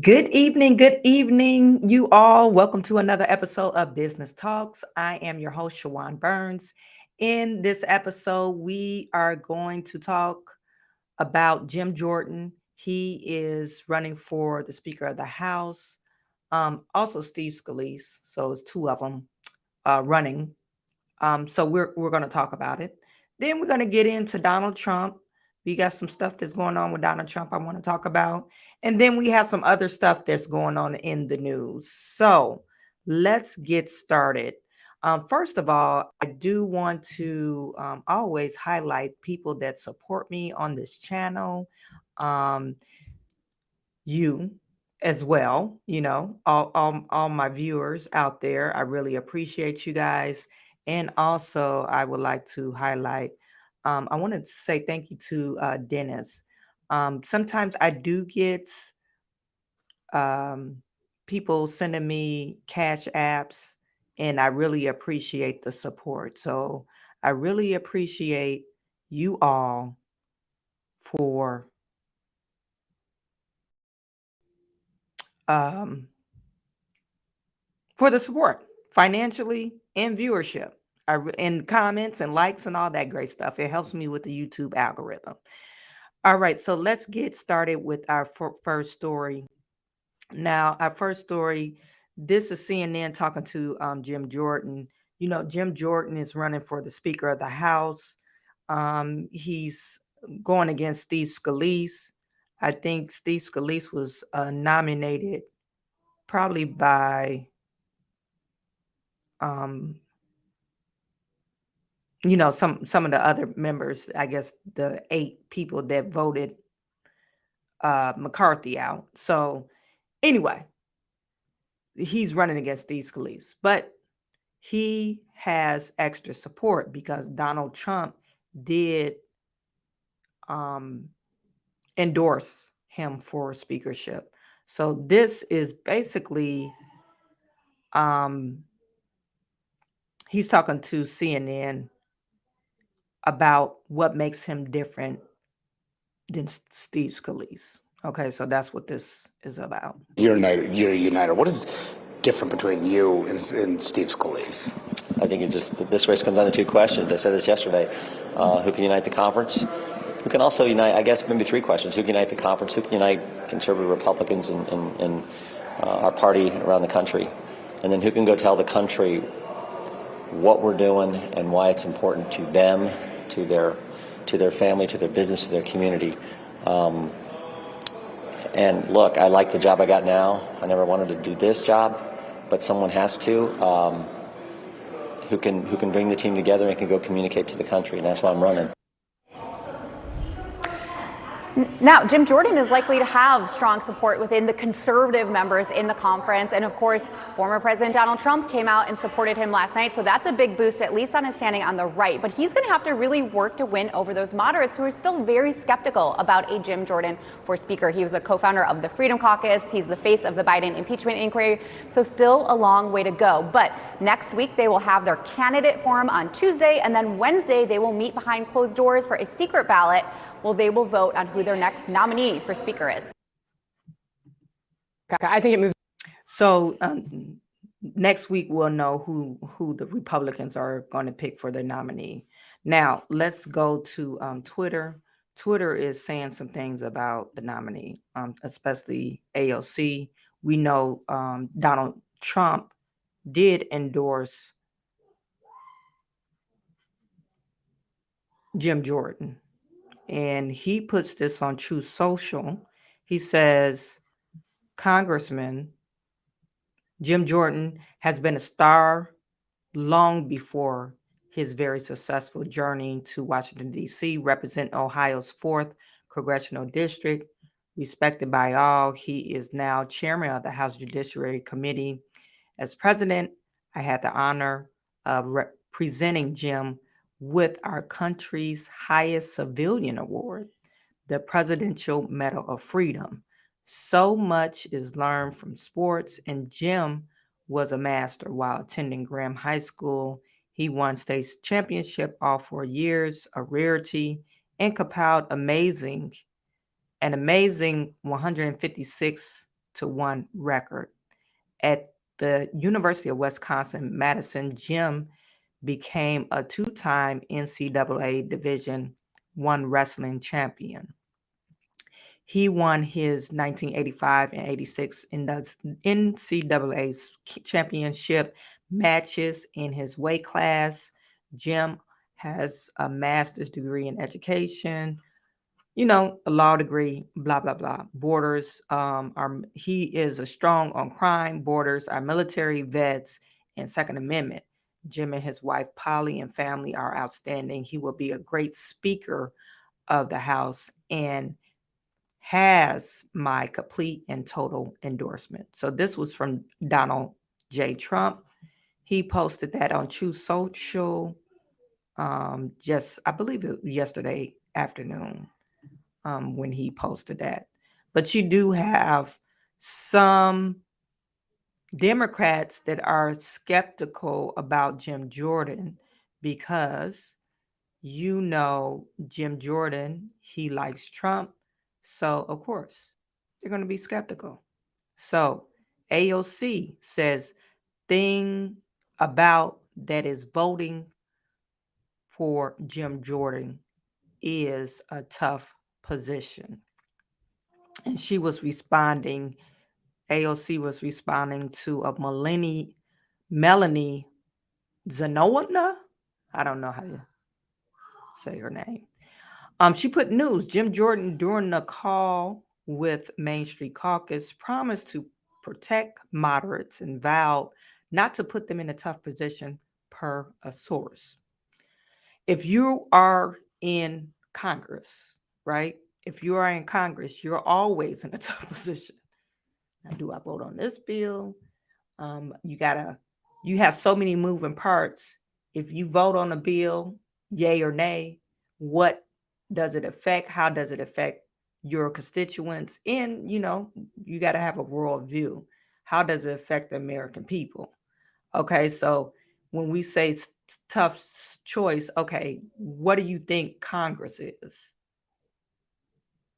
Good evening, you all. Welcome to another episode of Business Talks. I am your host, Chawanne Burns. In this episode, we are going to talk about Jim Jordan. He is running for the Speaker of the House. Also, Steve Scalise. So it's two of them running. So we're going to talk about it. Then we're going to get into Donald Trump. We got some stuff that's going on with Donald Trump I want to talk about. And then we have some other stuff that's going on in the news. So let's get started. First of all, I do want to always highlight people that support me on this channel. Um, you as well, all my viewers out there. I really appreciate you guys. And also, I would like to highlight, I wanted to say thank you to Dennis. Sometimes I do get um, people sending me cash apps, and I really appreciate the support. So I really appreciate you all for um, for the support financially and viewership. And comments and likes and all that great stuff. It helps me with the YouTube algorithm. All right, so let's get started with our first story. Now, our first story, this is CNN talking to Jim Jordan. You know, Jim Jordan is running for the Speaker of the House. He's going against Steve Scalise. I think Steve Scalise was nominated probably by um, some of the other members. I guess the 8 people that voted McCarthy out. So anyway, he's running against Steve Scalise, but he has extra support because Donald Trump did um, endorse him for speakership. So this is basically um, he's talking to CNN about what makes him different than Steve Scalise. Okay, so that's what this is about. You're a uniter. What is different between you and Steve Scalise? I think this race comes down to 2 questions. I said this yesterday. Who can unite the conference? Who can also unite, I guess, maybe 3 questions. Who can unite the conference? Who can unite conservative Republicans and our party around the country? And then who can go tell the country what we're doing and why it's important to them, to their family, to their business, to their community. And look, I like the job I got now. I never wanted to do this job, but someone has to. Who can bring the team together and can go communicate to the country, and that's why I'm running. Now, Jim Jordan is likely to have strong support within the conservative members in the conference. And of course, former President Donald Trump came out and supported him last night. So that's a big boost, at least on his standing on the right. But he's going to have to really work to win over those moderates who are still very skeptical about a Jim Jordan for Speaker. He was a co-founder of the Freedom Caucus. He's the face of the Biden impeachment inquiry. So still a long way to go. But next week, they will have their candidate forum on Tuesday. And then Wednesday, they will meet behind closed doors for a secret ballot. Well, they will vote on who their next nominee for Speaker is. I think it moves. So next week we'll know who the Republicans are going to pick for their nominee. Now let's go to Twitter. Twitter is saying some things about the nominee, especially AOC. We know Donald Trump did endorse Jim Jordan. And he puts this on Truth Social. He says, Congressman Jim Jordan has been a star long before his very successful journey to Washington, D.C., represent Ohio's 4th congressional district. Respected by all, he is now chairman of the House Judiciary Committee. As president, I had the honor of representing Jim with our country's highest civilian award, the Presidential Medal of Freedom. So much is learned from sports, and Jim was a master while attending Graham High School. He won state championship all 4 years, a rarity, and compiled an amazing 156 to 1 record. At the University of Wisconsin-Madison, Jim became a 2-time NCAA Division I wrestling champion. He won his 1985 and 86 in the NCAA championship matches in his weight class. Jim has a master's degree in education, a law degree, blah, blah, blah. Borders he is a strong on crime. Borders are military vets and Second Amendment. Jim and his wife, Polly, and family are outstanding. He will be a great speaker of the House and has my complete and total endorsement. So this was from Donald J. Trump. He posted that on True Social just, I believe it was yesterday afternoon when he posted that. But you do have some Democrats that are skeptical about Jim Jordan because Jim Jordan, he likes Trump. So, of course, they're going to be skeptical. So, AOC says thing about that is voting for Jim Jordan is a tough position. And she was responding, AOC was responding to a Melanie Zanona. I don't know how to say her name. She put news. Jim Jordan, during the call with Main Street Caucus, promised to protect moderates and vowed not to put them in a tough position, per a source. If you are in Congress, right? If you are in Congress, you're always in a tough position. Now, do I vote on this bill? You have so many moving parts. If you vote on a bill, yay or nay, what does it affect? How does it affect your constituents? And, you got to have a world view. How does it affect the American people? Okay, so when we say tough choice, okay, what do you think Congress is?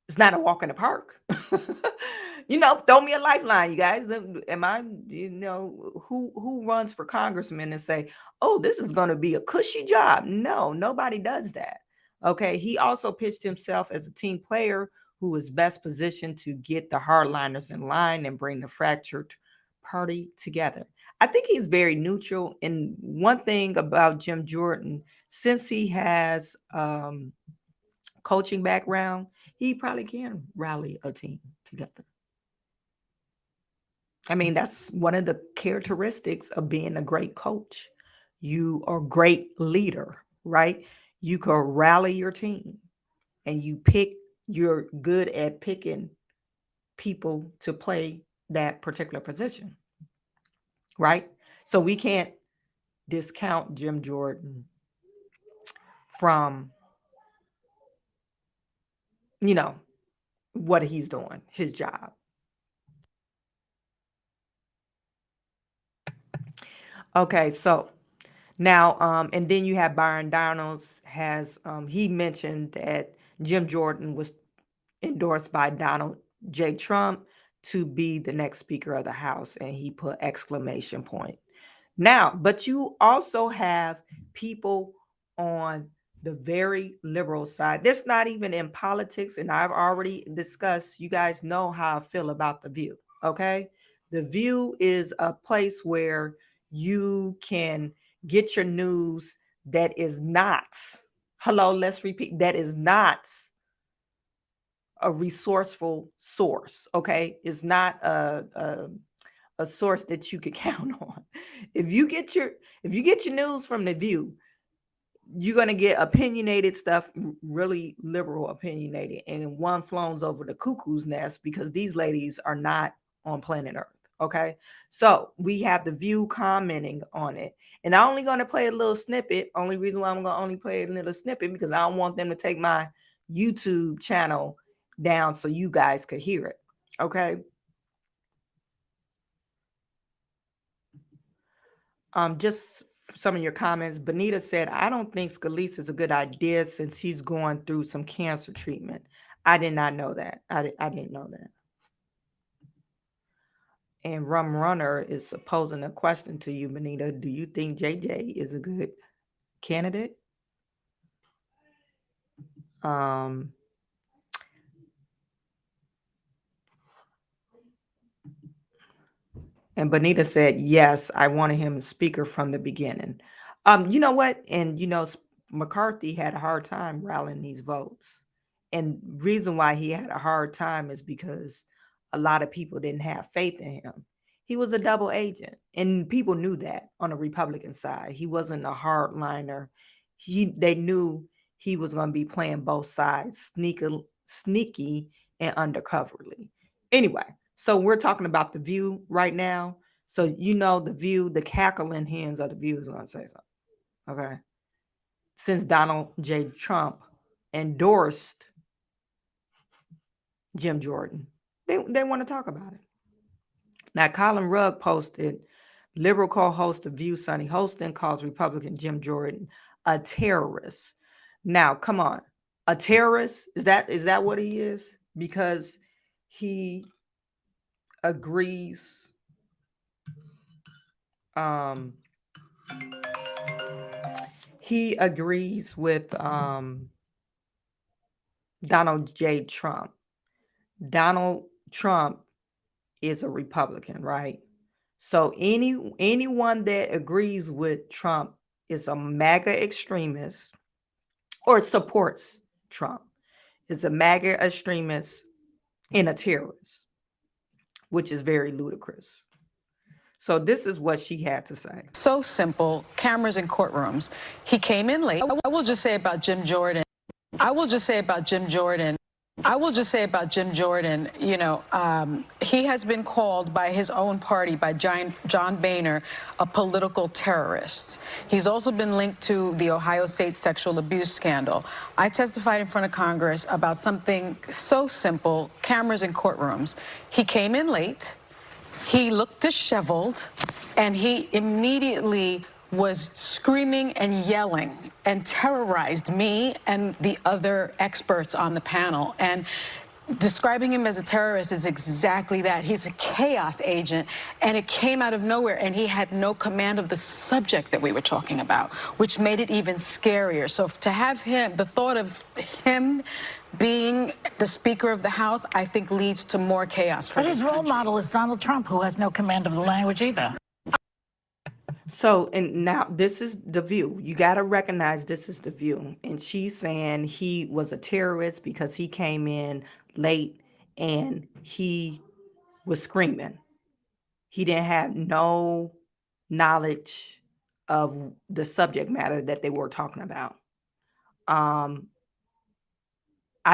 It's not a walk in the park. Throw me a lifeline, you guys. Am I, who runs for congressman and say, oh, this is going to be a cushy job? No, nobody does that. Okay. He also pitched himself as a team player who is best positioned to get the hardliners in line and bring the fractured party together. I think he's very neutral. And one thing about Jim Jordan, since he has coaching background, he probably can rally a team together. I mean, that's one of the characteristics of being a great coach. You are a great leader, right? You can rally your team and you're good at picking people to play that particular position, right? So we can't discount Jim Jordan from, what he's doing, his job. Okay, so now, and then you have Byron Donalds he mentioned that Jim Jordan was endorsed by Donald J. Trump to be the next Speaker of the House, and he put exclamation point. Now, but you also have people on the very liberal side. That's not even in politics, and I've already discussed, you guys know how I feel about The View, okay? The View is a place where you can get your news that is not, let's repeat, that is not a resourceful source, okay? It's not a source that you could count on. If you get your news from The View, you're going to get opinionated stuff, really liberal opinionated, and one flows over the cuckoo's nest because these ladies are not on planet Earth. Okay, so we have The View commenting on it, and I'm only going to play a little snippet. Only reason why I'm going to only play a little snippet because I don't want them to take my YouTube channel down so you guys could hear it. Okay. Just some of your comments. Benita said, I don't think Scalise is a good idea since he's going through some cancer treatment. I did not know that. I didn't know that. And Rum Runner is posing a question to you, Benita. Do you think JJ is a good candidate? Um, and Benita said, yes, I wanted him as speaker from the beginning. You know what? And McCarthy had a hard time rallying these votes. And reason why he had a hard time is because a lot of people didn't have faith in him. He was a double agent, and people knew that on the Republican side. He wasn't a hardliner. They knew he was going to be playing both sides, sneaky and undercoverly. Anyway, so we're talking about the View right now. So the View, the cackling hens of the View is going to say something. Okay, since Donald J. Trump endorsed Jim Jordan, they want to talk about it. Now, Colin Rugg posted, liberal co-host of View, Sonny Holston, calls Republican Jim Jordan a terrorist. Now, come on, a terrorist? Is that what he is? Because he agrees. He agrees with Donald J. Trump. Donald Trump is a Republican, right? So anyone that agrees with Trump is a MAGA extremist or supports Trump. Is a MAGA extremist and a terrorist, which is very ludicrous. So this is what she had to say. So simple, cameras in courtrooms. He came in late. I will just say about Jim Jordan. He has been called by his own party, by John Boehner, a political terrorist. He's also been linked to the Ohio State sexual abuse scandal. I testified in front of Congress about something so simple, cameras in courtrooms. He came in late. He looked disheveled, and he immediately was screaming and yelling and terrorized me and the other experts on the panel. And describing him as a terrorist is exactly that. He's a chaos agent, and it came out of nowhere, and he had no command of the subject that we were talking about, which made it even scarier. So to have him, the thought of him being the Speaker of the House, I think leads to more chaos for But his role model is Donald Trump, who has no command of the language either. So, and now this is the View. You got to recognize this is the View. And she's saying he was a terrorist because he came in late and he was screaming. He didn't have no knowledge of the subject matter that they were talking about. I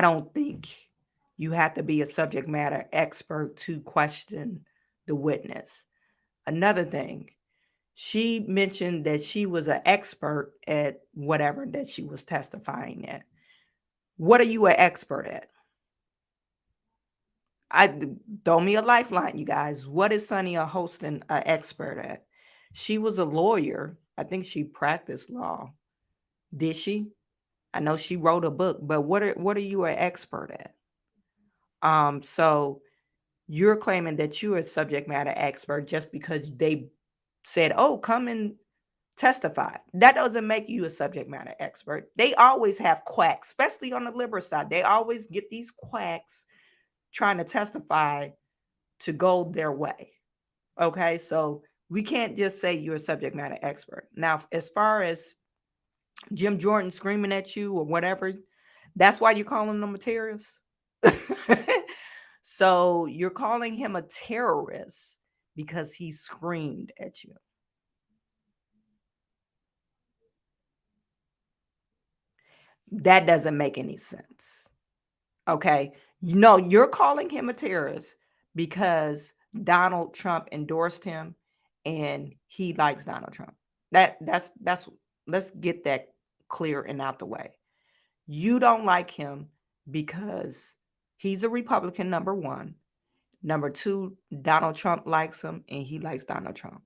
don't think you have to be a subject matter expert to question the witness. Another thing, she mentioned that she was an expert at whatever that she was testifying at. What are you an expert at? Throw me a lifeline, you guys. What is Sonny Holston an expert at? She was a lawyer. I think she practiced law. Did she? I know she wrote a book, but what are you an expert at? So you're claiming that you're a subject matter expert just because they said, oh, come and testify. That doesn't make you a subject matter expert. They always have quacks, especially on the liberal side. They always get these quacks trying to testify to go their way. Okay, so we can't just say you're a subject matter expert. Now, as far as Jim Jordan screaming at you or whatever, that's why you're calling them a terrorist. So you're calling him a terrorist because he screamed at you. That doesn't make any sense. Okay. No, you're calling him a terrorist because Donald Trump endorsed him and he likes Donald Trump. That's let's get that clear and out the way. You don't like him because he's a Republican, number one. Number two, Donald Trump likes him and he likes Donald Trump.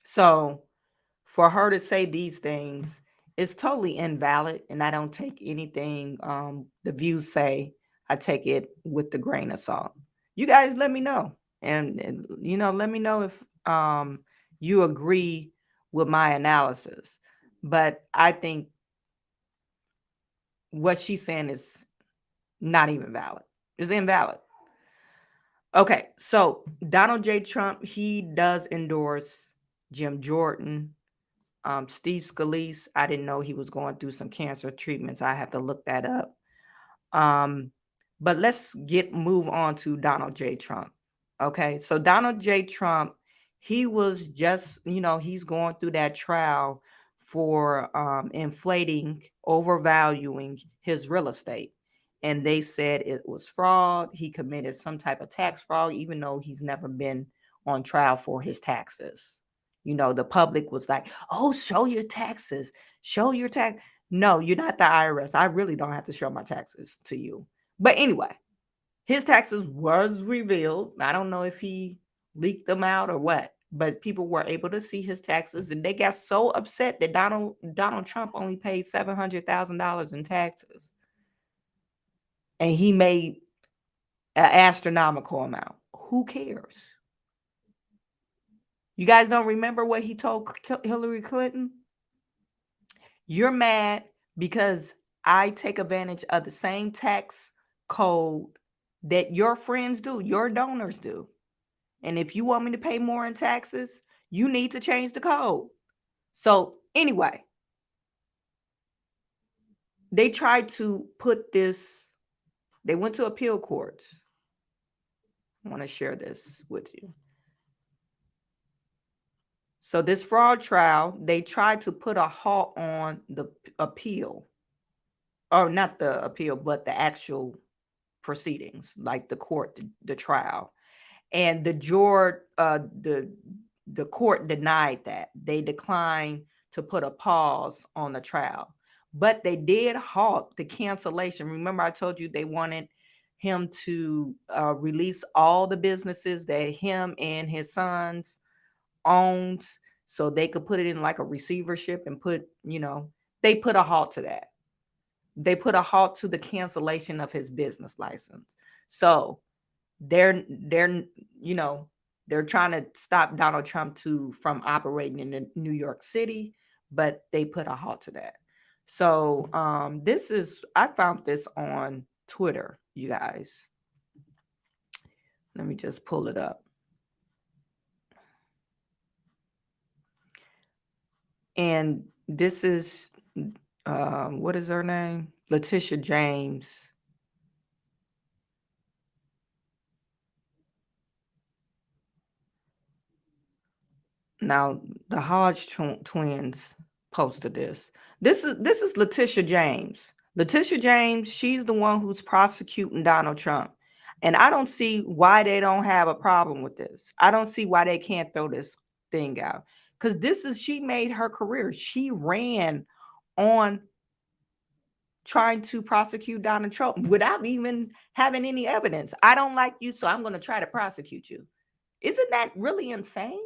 So for her to say these things is totally invalid, and I don't take anything the View say I take it with the grain of salt. You guys let me know. And let me know if you agree with my analysis. But I think what she's saying is not even valid. It's invalid. Okay, so Donald J. Trump, he does endorse Jim Jordan. Steve Scalise, I didn't know he was going through some cancer treatments. I have to look that up. But let's move on to Donald J. Trump. Okay, so Donald J. Trump, he was just, he's going through that trial for inflating, overvaluing his real estate. And they said it was fraud. He committed some type of tax fraud, even though he's never been on trial for his taxes. The public was like, oh, show your taxes. Show your tax. No, you're not the IRS. I really don't have to show my taxes to you. But anyway, his taxes was revealed. I don't know if he leaked them out or what, but people were able to see his taxes, and they got so upset that Donald Trump only paid $700,000 in taxes. And he made an astronomical amount. Who cares? You guys don't remember what he told Hillary Clinton? You're mad because I take advantage of the same tax code that your friends do, your donors do. And if you want me to pay more in taxes, you need to change the code. So anyway, they tried to put this, they went to appeal courts. I want to share this with you. So this fraud trial, they tried to put a halt on the appeal, or not the appeal, but the actual proceedings, like the court, the trial. And the court denied that. They declined to put a pause on the trial, but they did halt the cancellation. Remember, I told you they wanted him to release all the businesses that him and his sons owned, so they could put it in like a receivership and they put a halt to that. They put a halt to the cancellation of his business license. So they're trying to stop Donald Trump from operating in New York City, but they put a halt to that. So I found this on Twitter, you guys. Let me just pull it up. And this is, what is her name? Letitia James. Now, the Hodge twins posted this. This is Letitia James. Letitia James, she's the one who's prosecuting Donald Trump. And I don't see why they don't have a problem with this. I don't see why they can't throw this thing out. Because she made her career. She ran on trying to prosecute Donald Trump without even having any evidence. I don't like you, so I'm going to try to prosecute you. Isn't that really insane?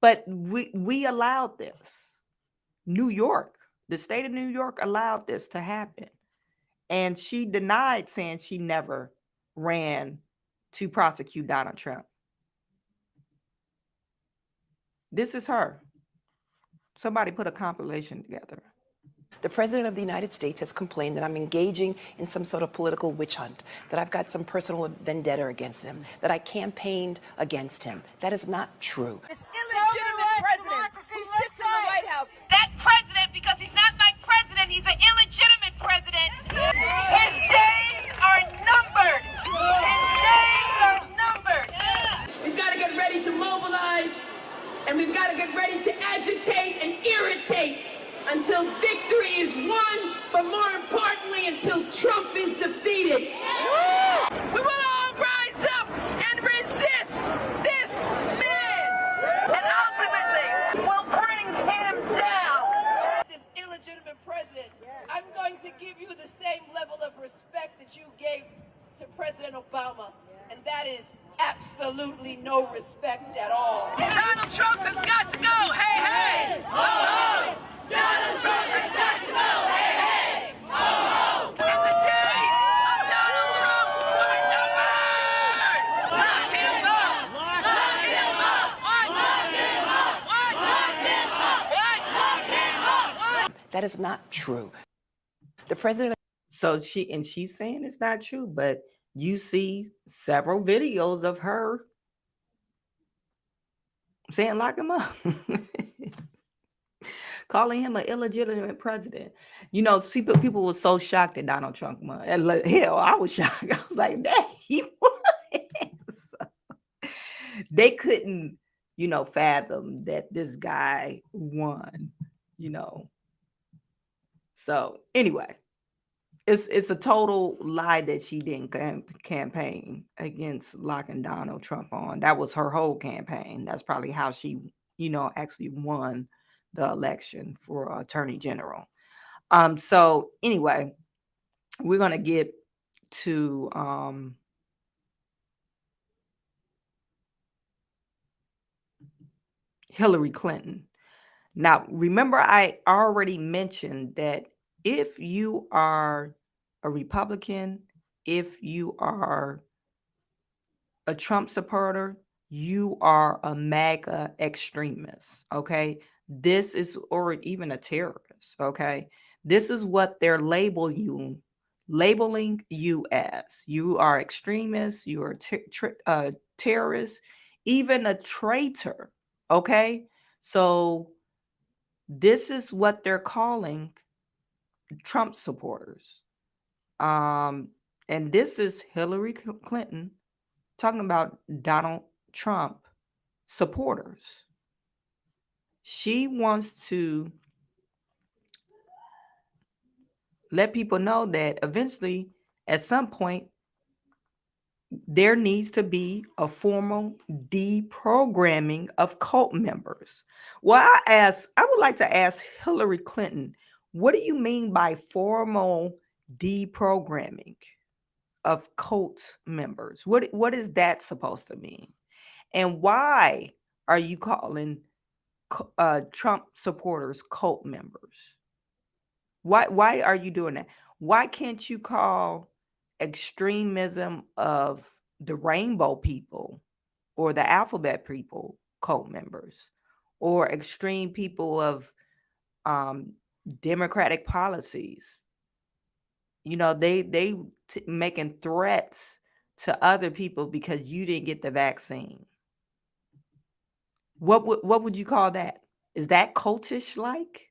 But we allowed this. New York, the state of New York allowed this to happen. And she denied, saying she never ran to prosecute Donald Trump. This is her. Somebody put a compilation together. The President of the United States has complained that I'm engaging in some sort of political witch hunt, that I've got some personal vendetta against him, that I campaigned against him. That is not true. This illegitimate president who sits in the White House. That president, because he's not my president, he's an illegitimate president. His days are numbered. His days are numbered. We've got to get ready to mobilize, and we've got to get ready to agitate and irritate until victory is won, but more importantly, until Trump is defeated. We will all rise up and resist this man, and ultimately we'll bring him down. This illegitimate president, I'm going to give you the same level of respect that you gave to President Obama, and that is absolutely no respect at all. Donald Trump has got to go. Hey, hey, ho, ho. Donald Trump has got to go. Hey, hey, ho, ho. And the day That is not true. The president. So she's saying it's not true, but you see several videos of her saying lock him up. Calling him an illegitimate president. People were so shocked that Donald Trump won. And hell, I was shocked. I was like, dang, he won. So, they couldn't, fathom that this guy won, So anyway, it's a total lie that she didn't campaign against locking Donald Trump on. That was her whole campaign. That's probably how she, actually won the election for attorney general. So anyway, we're gonna get to Hillary Clinton. Now, remember, I already mentioned that if you are a Republican, if you are a Trump supporter, you are a MAGA extremist, okay? Or even a terrorist, okay? This is what they're labeling you as. You are extremist, you are terrorist, even a traitor, okay? So this is what they're calling Trump supporters. And this is Hillary Clinton talking about Donald Trump supporters. She wants to let people know that eventually, at some point, there needs to be a formal deprogramming of cult members. Well, I would like to ask Hillary Clinton, what do you mean by formal deprogramming of cult members? What is that supposed to mean? And why are you calling Trump supporters cult members? Why are you doing that? Why can't you call extremism of the rainbow people or the alphabet people cult members, or extreme people of democratic policies? They making threats to other people because you didn't get the vaccine. What would you call that? Is that cultish like?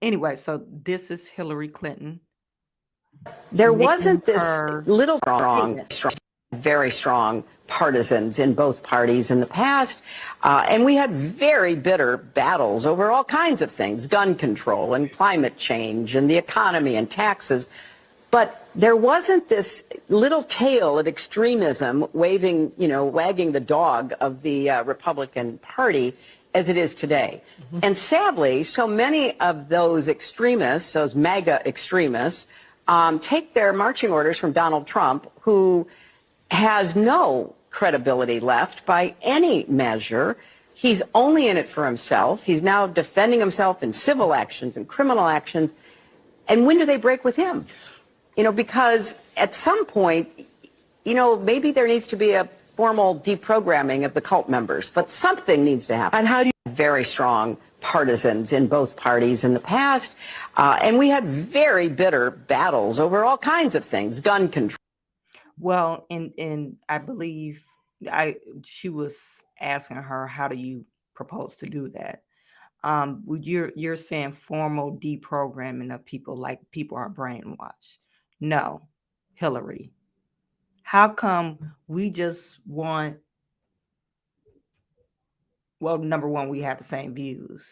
Anyway, so this is Hillary Clinton. There wasn't this little very strong partisans in both parties in the past, and we had very bitter battles over all kinds of things, gun control and climate change and the economy and taxes. But there wasn't this little tail of extremism wagging the dog of the Republican Party as it is today. Mm-hmm. And sadly, so many of those extremists, those MAGA extremists, take their marching orders from Donald Trump, who has no credibility left by any measure. He's only in it for himself. He's now defending himself in civil actions and criminal actions. And when do they break with him? Because at some point, maybe there needs to be a formal deprogramming of the cult members, but something needs to happen. And how do you very strong partisans in both parties in the past, and we had very bitter battles over all kinds of things, gun control. Well, and I believe she was asking her, how do you propose to do that? You're saying formal deprogramming of people, like people are brainwashed. No, Hillary. How come we just want? Well, number one, we have the same views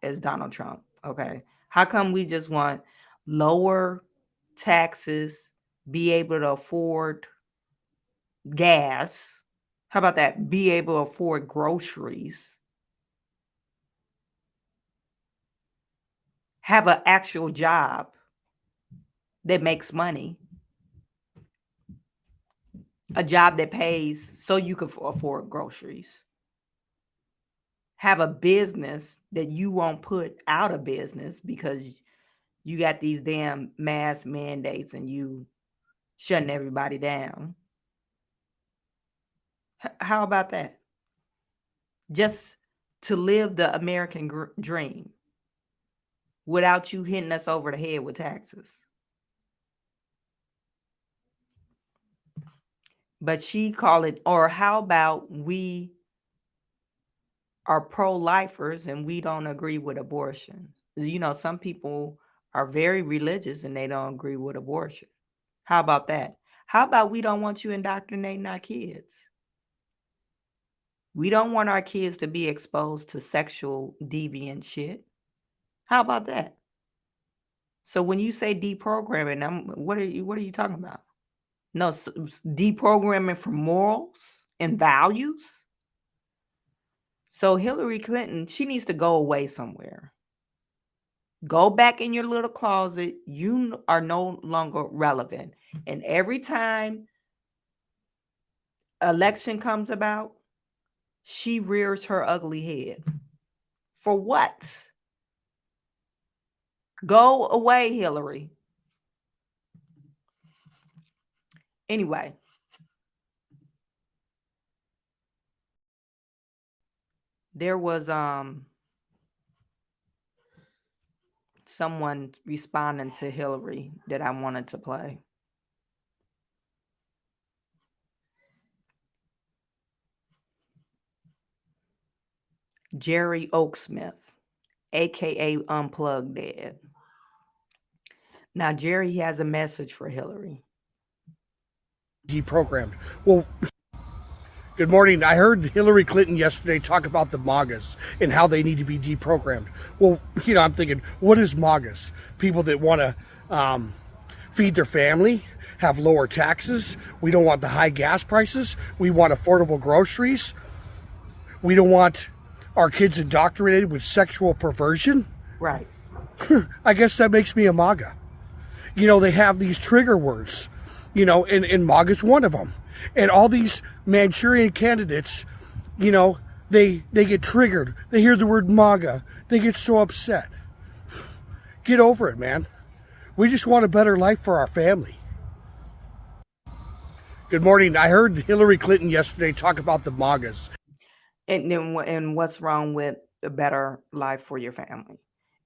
as Donald Trump. Okay. How come we just want lower taxes, be able to afford gas? How about that? Be able to afford groceries, have an actual job that makes money, a job that pays so you can afford groceries, have a business that you won't put out of business because you got these damn mask mandates and you shutting everybody down. How about that? Just to live the American dream without you hitting us over the head with taxes. But she called it, or how about we are pro-lifers and we don't agree with abortion? You know, some people are very religious and they don't agree with abortion. How about that? How about we don't want you indoctrinating our kids? We don't want our kids to be exposed to sexual deviant shit. How about that? So when you say deprogramming, what are you talking about? No, deprogramming for morals and values. So Hillary Clinton, she needs to go away somewhere. Go back in your little closet. You are no longer relevant. And every time election comes about, she rears her ugly head. For what? Go away, Hillary. Anyway. There was someone responding to Hillary that I wanted to play. Jerry Oaksmith, aka Unplugged Dad. Now Jerry has a message for Hillary. Deprogrammed. Well, good morning. I heard Hillary Clinton yesterday talk about the MAGAs and how they need to be deprogrammed. Well, you know, I'm thinking, what is MAGAs? People that want to feed their family, have lower taxes. We don't want the high gas prices. We want affordable groceries. We don't want our kids indoctrinated with sexual perversion. Right. I guess that makes me a MAGA. You know, they have these trigger words, you know, and MAGA's one of them. And all these Manchurian candidates, you know, they get triggered. They hear the word MAGA. They get so upset. Get over it, man. We just want a better life for our family. Good morning. I heard Hillary Clinton yesterday talk about the MAGAs. And what's wrong with a better life for your family?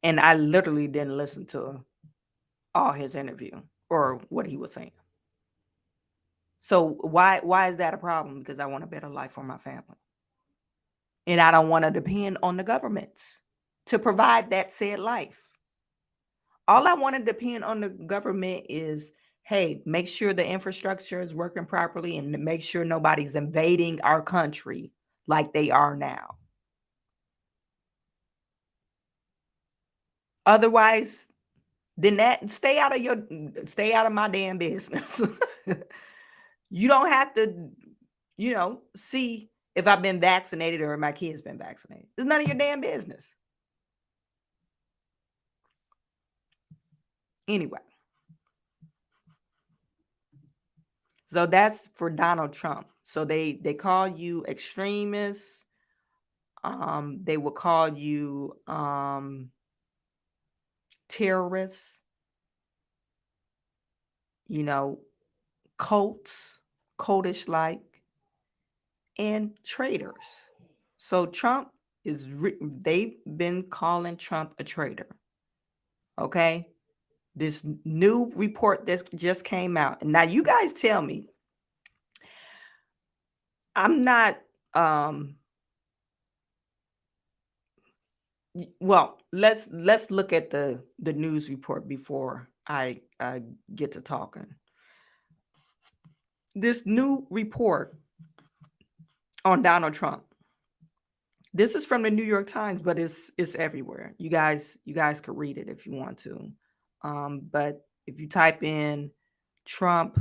And I literally didn't listen to all his interview or what he was saying. So why is that a problem? Because I want a better life for my family. And I don't want to depend on the governments to provide that said life. All I want to depend on the government is, hey, make sure the infrastructure is working properly and make sure nobody's invading our country like they are now. Otherwise, then stay out of my damn business. You don't have to, you know, see if I've been vaccinated or if my kid's been vaccinated. It's none of your damn business. Anyway. So that's for Donald Trump. So they call you extremists. They will call you terrorists. You know, cultish like, and traitors. So Trump they've been calling Trump a traitor. Okay? This new report that just came out. And now you guys tell me, I'm not well, let's look at the news report before I get to talking. This new report on Donald Trump. This is from the New York Times, but it's everywhere. You guys could read it if you want to. But if you type in Trump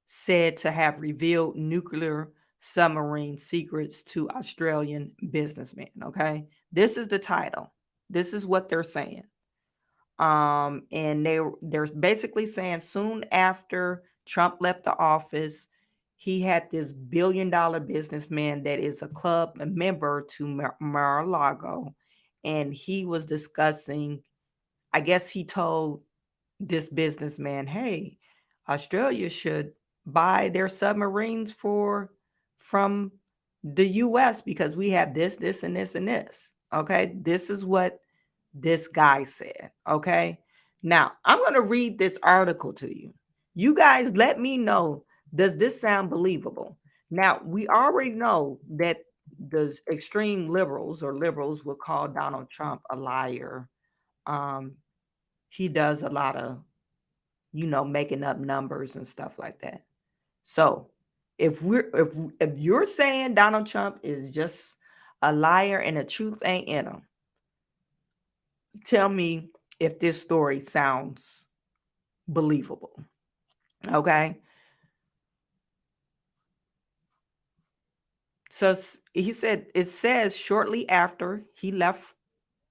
said to have revealed nuclear submarine secrets to Australian businessmen, okay? This is the title. This is what they're saying. And they're basically saying soon after Trump left the office, he had this billion-dollar businessman that is a member to Mar-a-Lago, and he was discussing, I guess he told this businessman, hey, Australia should buy their submarines from the US because we have this, this, and this, and this. Okay. This is what this guy said. Okay. Now, I'm going to read this article to you. You guys let me know, does this sound believable? Now, we already know that the extreme liberals or liberals will call Donald Trump a liar. Um, he does a lot of, making up numbers and stuff like that. So, if you're saying Donald Trump is just a liar and the truth ain't in him, tell me if this story sounds believable. Okay. So he said it says shortly after he left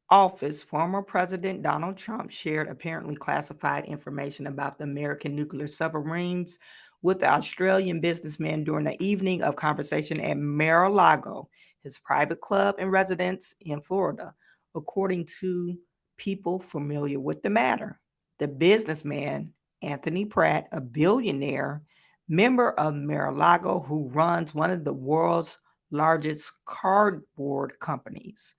office, former President Donald Trump shared apparently classified information about the American nuclear submarines with the Australian businessman during the evening of conversation at Mar-a-Lago, his private club and residence in Florida, according to people familiar with the matter. The businessman, Anthony Pratt, a billionaire, member of Mar-a-Lago, who runs one of the world's largest cardboard companies,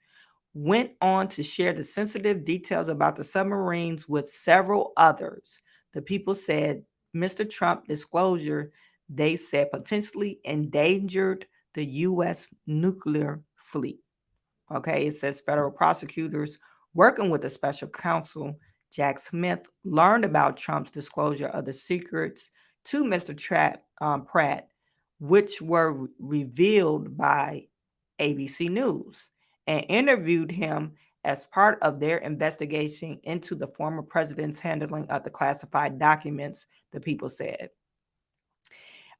went on to share the sensitive details about the submarines with several others. The people said Mr. Trump disclosure, they said, potentially endangered the U.S. nuclear fleet. Okay, it says federal prosecutors working with the special counsel, Jack Smith, learned about Trump's disclosure of the secrets to Mr. Pratt, which were revealed by ABC News, and interviewed him as part of their investigation into the former president's handling of the classified documents, the people said.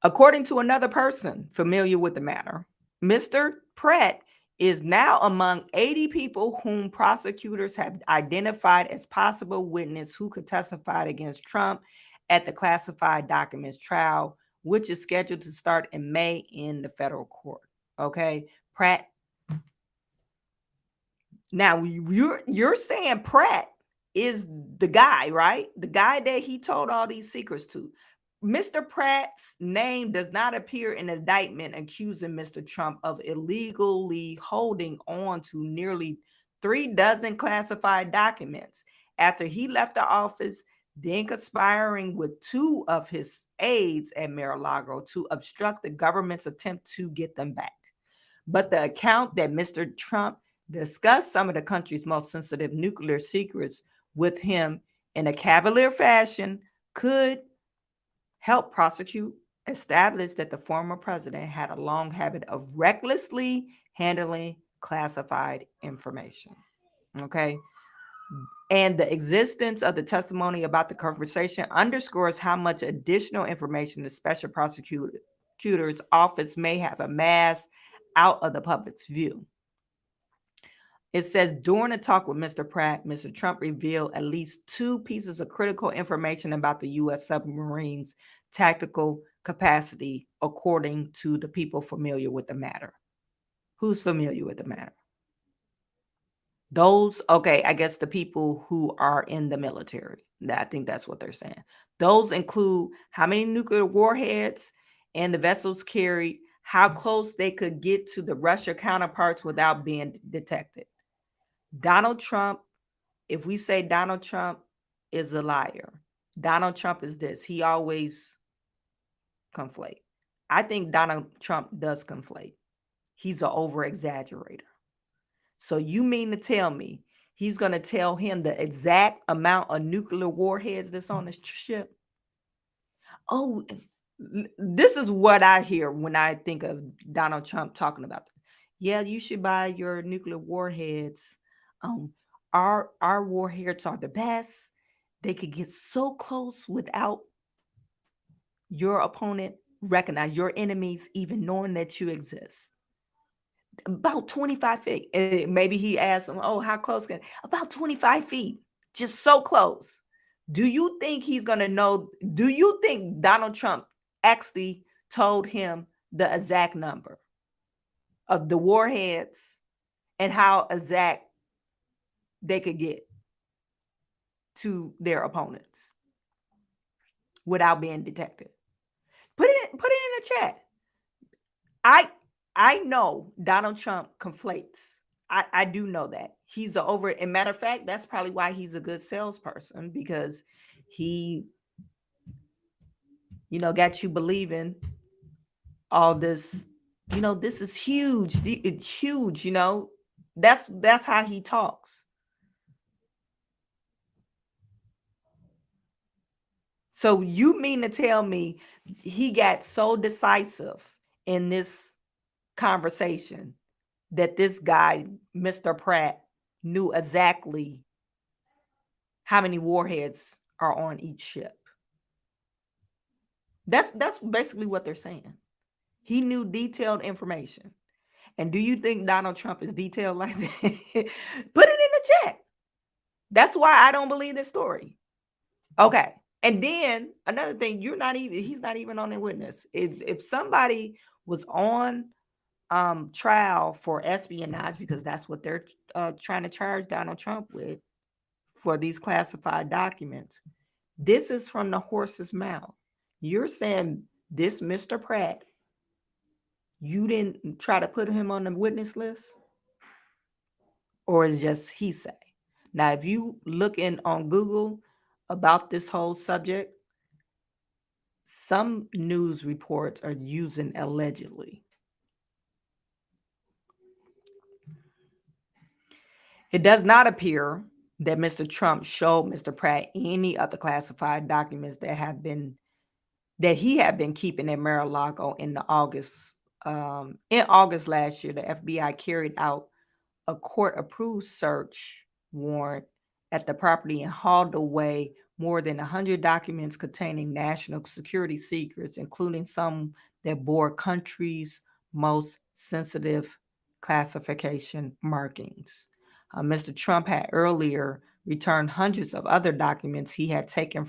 According to another person familiar with the matter, Mr. Pratt is now among 80 people whom prosecutors have identified as possible witness who could testify against Trump at the classified documents trial, which is scheduled to start in May in the federal court. Okay, Pratt. Now you're saying Pratt is the guy, right? The guy that he told all these secrets to. Mr. Pratt's name does not appear in indictment accusing Mr. Trump of illegally holding on to nearly 36 classified documents after he left the office, then conspiring with two of his aides at Mar-a-Lago to obstruct the government's attempt to get them back. But the account that Mr. Trump discussed some of the country's most sensitive nuclear secrets with him in a cavalier fashion could help prosecute establish that the former president had a long habit of recklessly handling classified information. Okay. And the existence of the testimony about the conversation underscores how much additional information the special prosecutor's office may have amassed out of the public's view. It says during a talk with Mr. Pratt, Mr. Trump revealed at least two pieces of critical information about the U.S. submarines' tactical capacity, according to the people familiar with the matter. Who's familiar with the matter? Those, okay, I guess the people who are in the military. I think that's what they're saying. Those include how many nuclear warheads and the vessels carried, how close they could get to the Russia counterparts without being detected. Donald Trump, if we say Donald Trump is a liar, Donald Trump is this. He always conflate. I think Donald Trump does conflate. He's an over-exaggerator. So you mean to tell me he's going to tell him the exact amount of nuclear warheads that's on the ship? Oh, this is what I hear when I think of Donald Trump talking about this. Yeah, you should buy your nuclear warheads. Our warheads are the best. They could get so close without your opponent recognize, your enemies even knowing that you exist. About 25 feet. And maybe he asked him, oh, how close can about 25 feet? Just so close. Do you think he's going to know? Do you think Donald Trump actually told him the exact number of the warheads and how exact they could get to their opponents without being detected? Put it in the chat. I know Donald Trump conflates. I do know that. He's a over, and matter of fact, that's probably why he's a good salesperson, because he, got you believing all this, this is huge. It's huge, That's how he talks. So you mean to tell me he got so decisive in this conversation that this guy, Mr. Pratt, knew exactly how many warheads are on each ship? That's basically what they're saying. He knew detailed information. And do you think Donald Trump is detailed like that? Put it in the chat. That's why I don't believe this story. Okay. And then another thing, he's not even on the witness. If somebody was on trial for espionage, because that's what they're trying to charge Donald Trump with for these classified documents, this is from the horse's mouth. You're saying this Mr. Pratt, you didn't try to put him on the witness list? Or is just he say? Now, if you look in on Google about this whole subject, some news reports are using allegedly. It does not appear that Mr. Trump showed Mr. Pratt any of the classified documents that he had been keeping at Mar-a-Lago in August last year. The FBI carried out a court-approved search warrant at the property and hauled away more than 100 documents containing national security secrets, including some that bore countries' most sensitive classification markings. Mr. Trump had earlier returned hundreds of other documents he had taken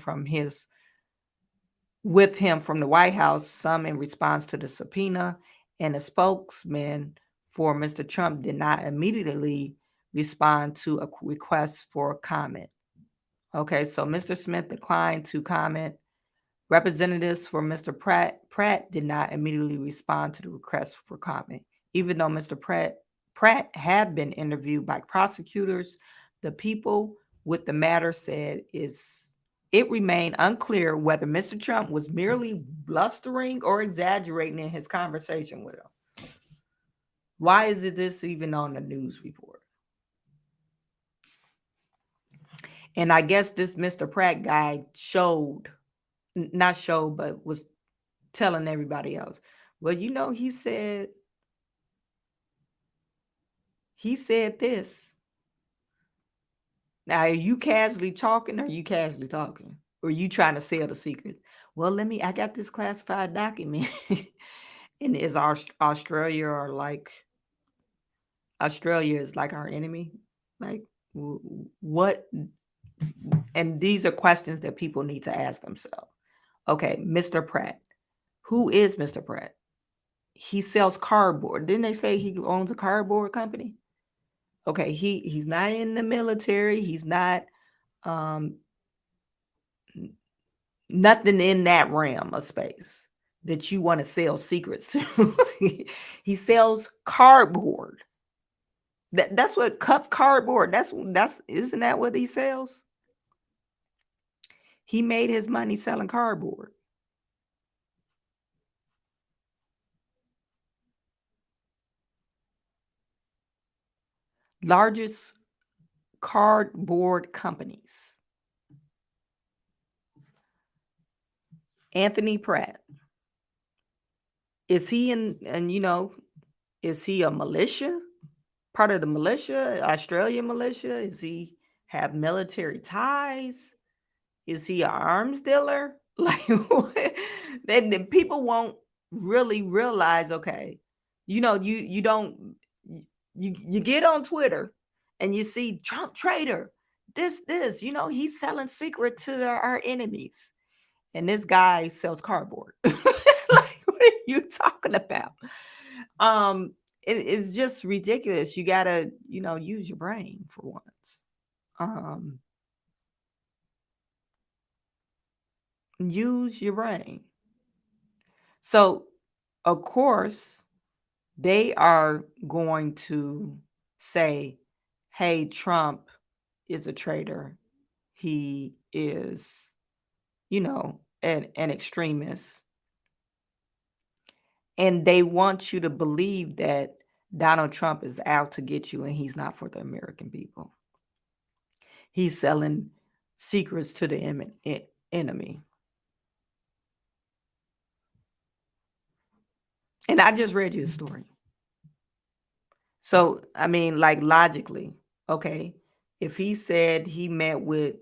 with him from the White House, some in response to the subpoena, and a spokesman for Mr. Trump did not immediately respond to a request for comment. Okay, so Mr. Smith declined to comment. Representatives for Mr. Pratt did not immediately respond to the request for comment. Even though Mr. Pratt had been interviewed by prosecutors, the people with the matter said it remained unclear whether Mr. Trump was merely blustering or exaggerating in his conversation with him. Why is this even on the news report? And I guess this Mr. Pratt guy but was telling everybody else. Well, he said this. Now, are you casually talking or are you casually talking? Or are you trying to sell the secret? Well, I got this classified document. And is Australia is like our enemy? Like, what? And these are questions that people need to ask themselves. Okay, Mr. Pratt. Who is Mr. Pratt? He sells cardboard. Didn't they say he owns a cardboard company? Okay, he's not in the military. He's not nothing in that realm of space that you want to sell secrets to. He sells cardboard. That's what cup cardboard. That's isn't that what he sells? He made his money selling cardboard. Largest cardboard companies. Anthony Pratt. Is he is he a militia? Part of the militia, Australian militia? Is he have military ties? Is he an arms dealer? Like, then people won't really realize, okay, you don't, you get on Twitter and you see Trump traitor, this, he's selling secret to our enemies. And this guy sells cardboard. Like, what are you talking about? It's just ridiculous. You gotta, use your brain for once. Use your brain. So, of course, they are going to say, hey, Trump is a traitor. He is, an extremist. And they want you to believe that Donald Trump is out to get you and he's not for the American people. He's selling secrets to the enemy. And I just read you a story. So, I mean, like logically, okay, if he said he met with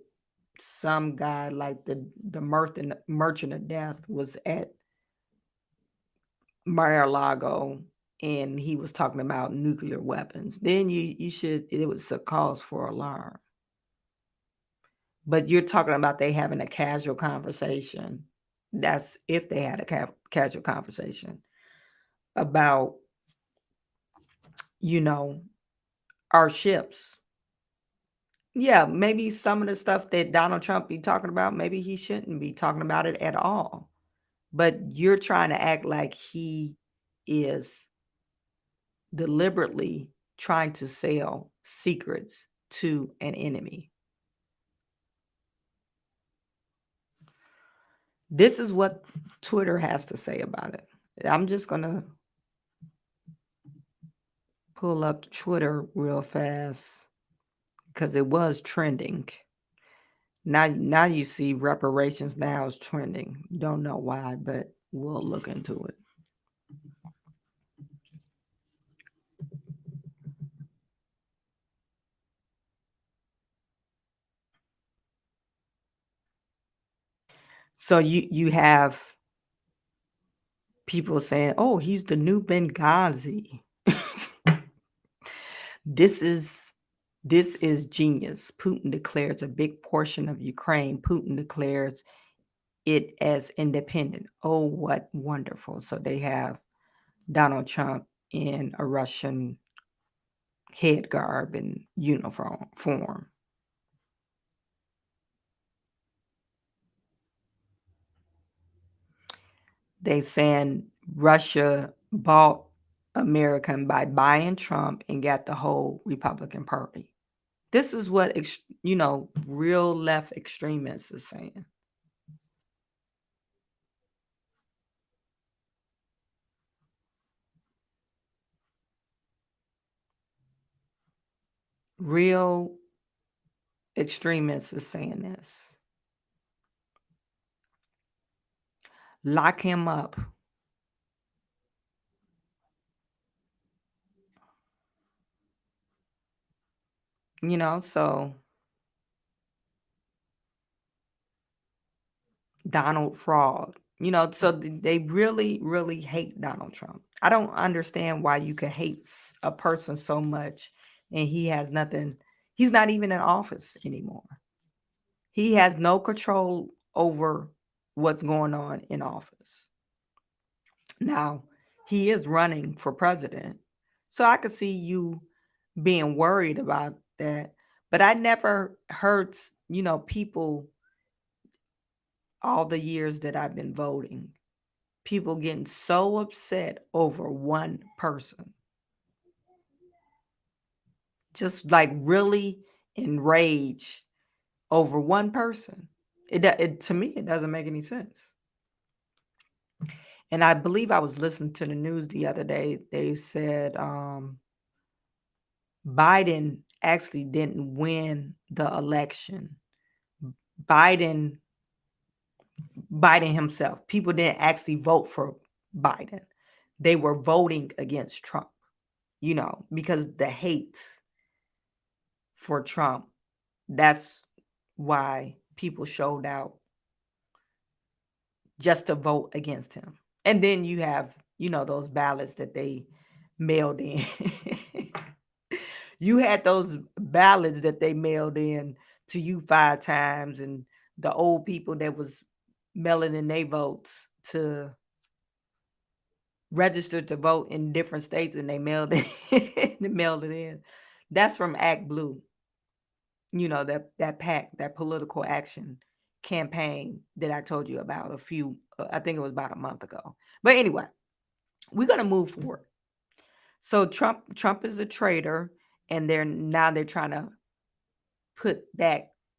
some guy like the merchant of death was at Mar-a-Lago and he was talking about nuclear weapons, then it was a cause for alarm. But you're talking about they having a casual conversation. That's if they had a casual conversation about, our ships. Yeah, maybe some of the stuff that Donald Trump be talking about, maybe he shouldn't be talking about it at all. But you're trying to act like he is deliberately trying to sell secrets to an enemy. This is what Twitter has to say about it. I'm just going to pull up Twitter real fast because it was trending. Now you see reparations now is trending. Don't know why, but we'll look into it. So you have people saying, "Oh, he's the new Benghazi." This is genius. Putin declares a big portion of Ukraine. Putin declares it as independent. Oh, what wonderful. So they have Donald Trump in a Russian head garb and uniform. They saying Russia bought American by buying Trump and got the whole Republican Party. This is what, real left extremists are saying. Real extremists are saying this. Lock him up. So Donald fraud. So they really, really hate Donald Trump. I don't understand why you can hate a person so much and he has nothing. He's not even in office anymore. He has no control over what's going on in office. Now, he is running for president. So I could see you being worried about that. But I never heard, people all the years that I've been voting, people getting so upset over one person. Just like really enraged over one person. It to me, it doesn't make any sense. And I believe I was listening to the news the other day. They said Biden actually didn't win the election. Biden himself. People didn't actually vote for Biden. They were voting against Trump, because the hate for Trump, that's why people showed out just to vote against him. And then you have, those ballots that they mailed in. You had those ballots that they mailed in to you 5 times, and the old people that was mailing in their votes to register to vote in different states, and they mailed it, they mailed it in. That's from Act Blue. That PAC, that political action campaign that I told you about I think it was about a month ago. But anyway, we're going to move forward. So Trump is a traitor, and they're trying to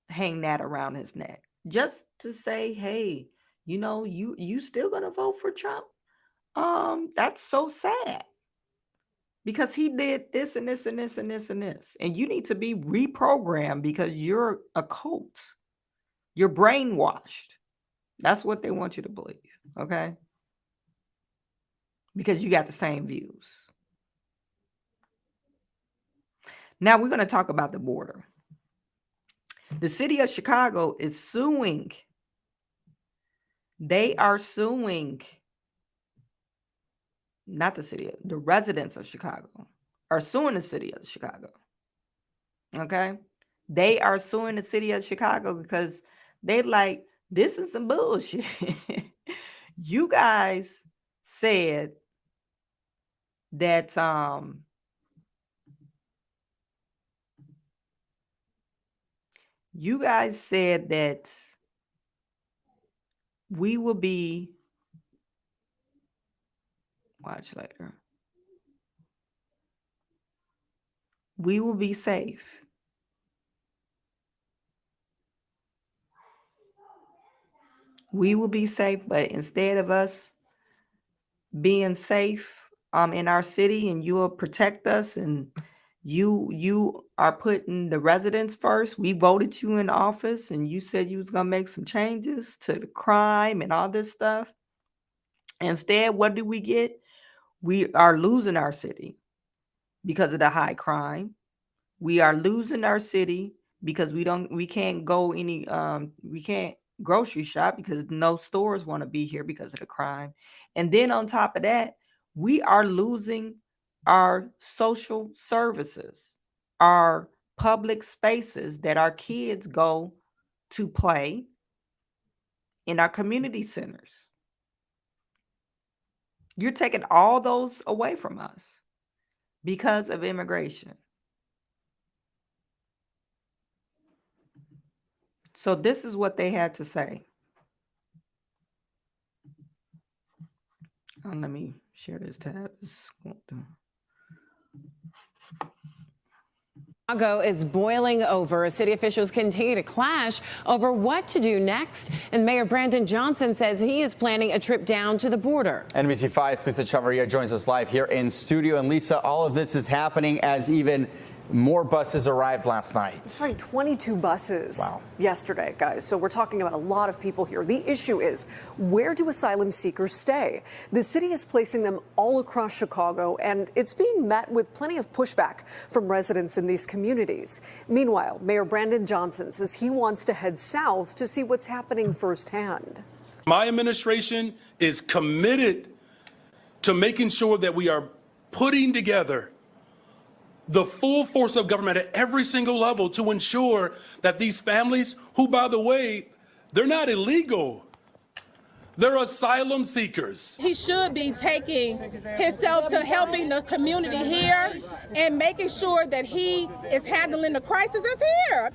hang that around his neck, just to say, hey, you still gonna vote for Trump? That's so sad, because he did this and this and this and this and this, and you need to be reprogrammed because you're a cult. You're brainwashed. That's what they want you to believe, okay? Because you got the same views. Now we're going to talk about the border. The city of Chicago is suing. They are suing, not the residents of Chicago are suing the city of Chicago. Okay? They are suing the city of Chicago because they like, this is some bullshit. You guys said that we will be, watch later, we will be safe. We will be safe, but instead of us being safe in our city, and you will protect us, and you are putting the residents first. We voted you in office, and you said you was gonna make some changes to the crime and all this stuff. Instead, what do we get? We are losing our city because of the high crime. We are losing our city because we can't go we can't grocery shop because no stores want to be here because of the crime. And then on top of that, we are losing our social services, our public spaces that our kids go to play in our community centers. You're taking all those away from us because of immigration. So this is what they had to say. Let me share this tab. Chicago is boiling over as city officials continue to clash over what to do next. And Mayor Brandon Johnson says he is planning a trip down to the border. NBC5's Lisa Chavarria joins us live here in studio. And Lisa, all of this is happening as even more buses arrived last night. That's right, 22 buses yesterday, guys. So we're talking about a lot of people here. The issue is, where do asylum seekers stay? The city is placing them all across Chicago, and it's being met with plenty of pushback from residents in these communities. Meanwhile, Mayor Brandon Johnson says he wants to head south to see what's happening firsthand. My administration is committed to making sure that we are putting together the full force of government at every single level to ensure that these families, who, by the way, they're not illegal, they're asylum seekers. He should be taking himself to helping the community here and making sure that he is handling the crisis that's here.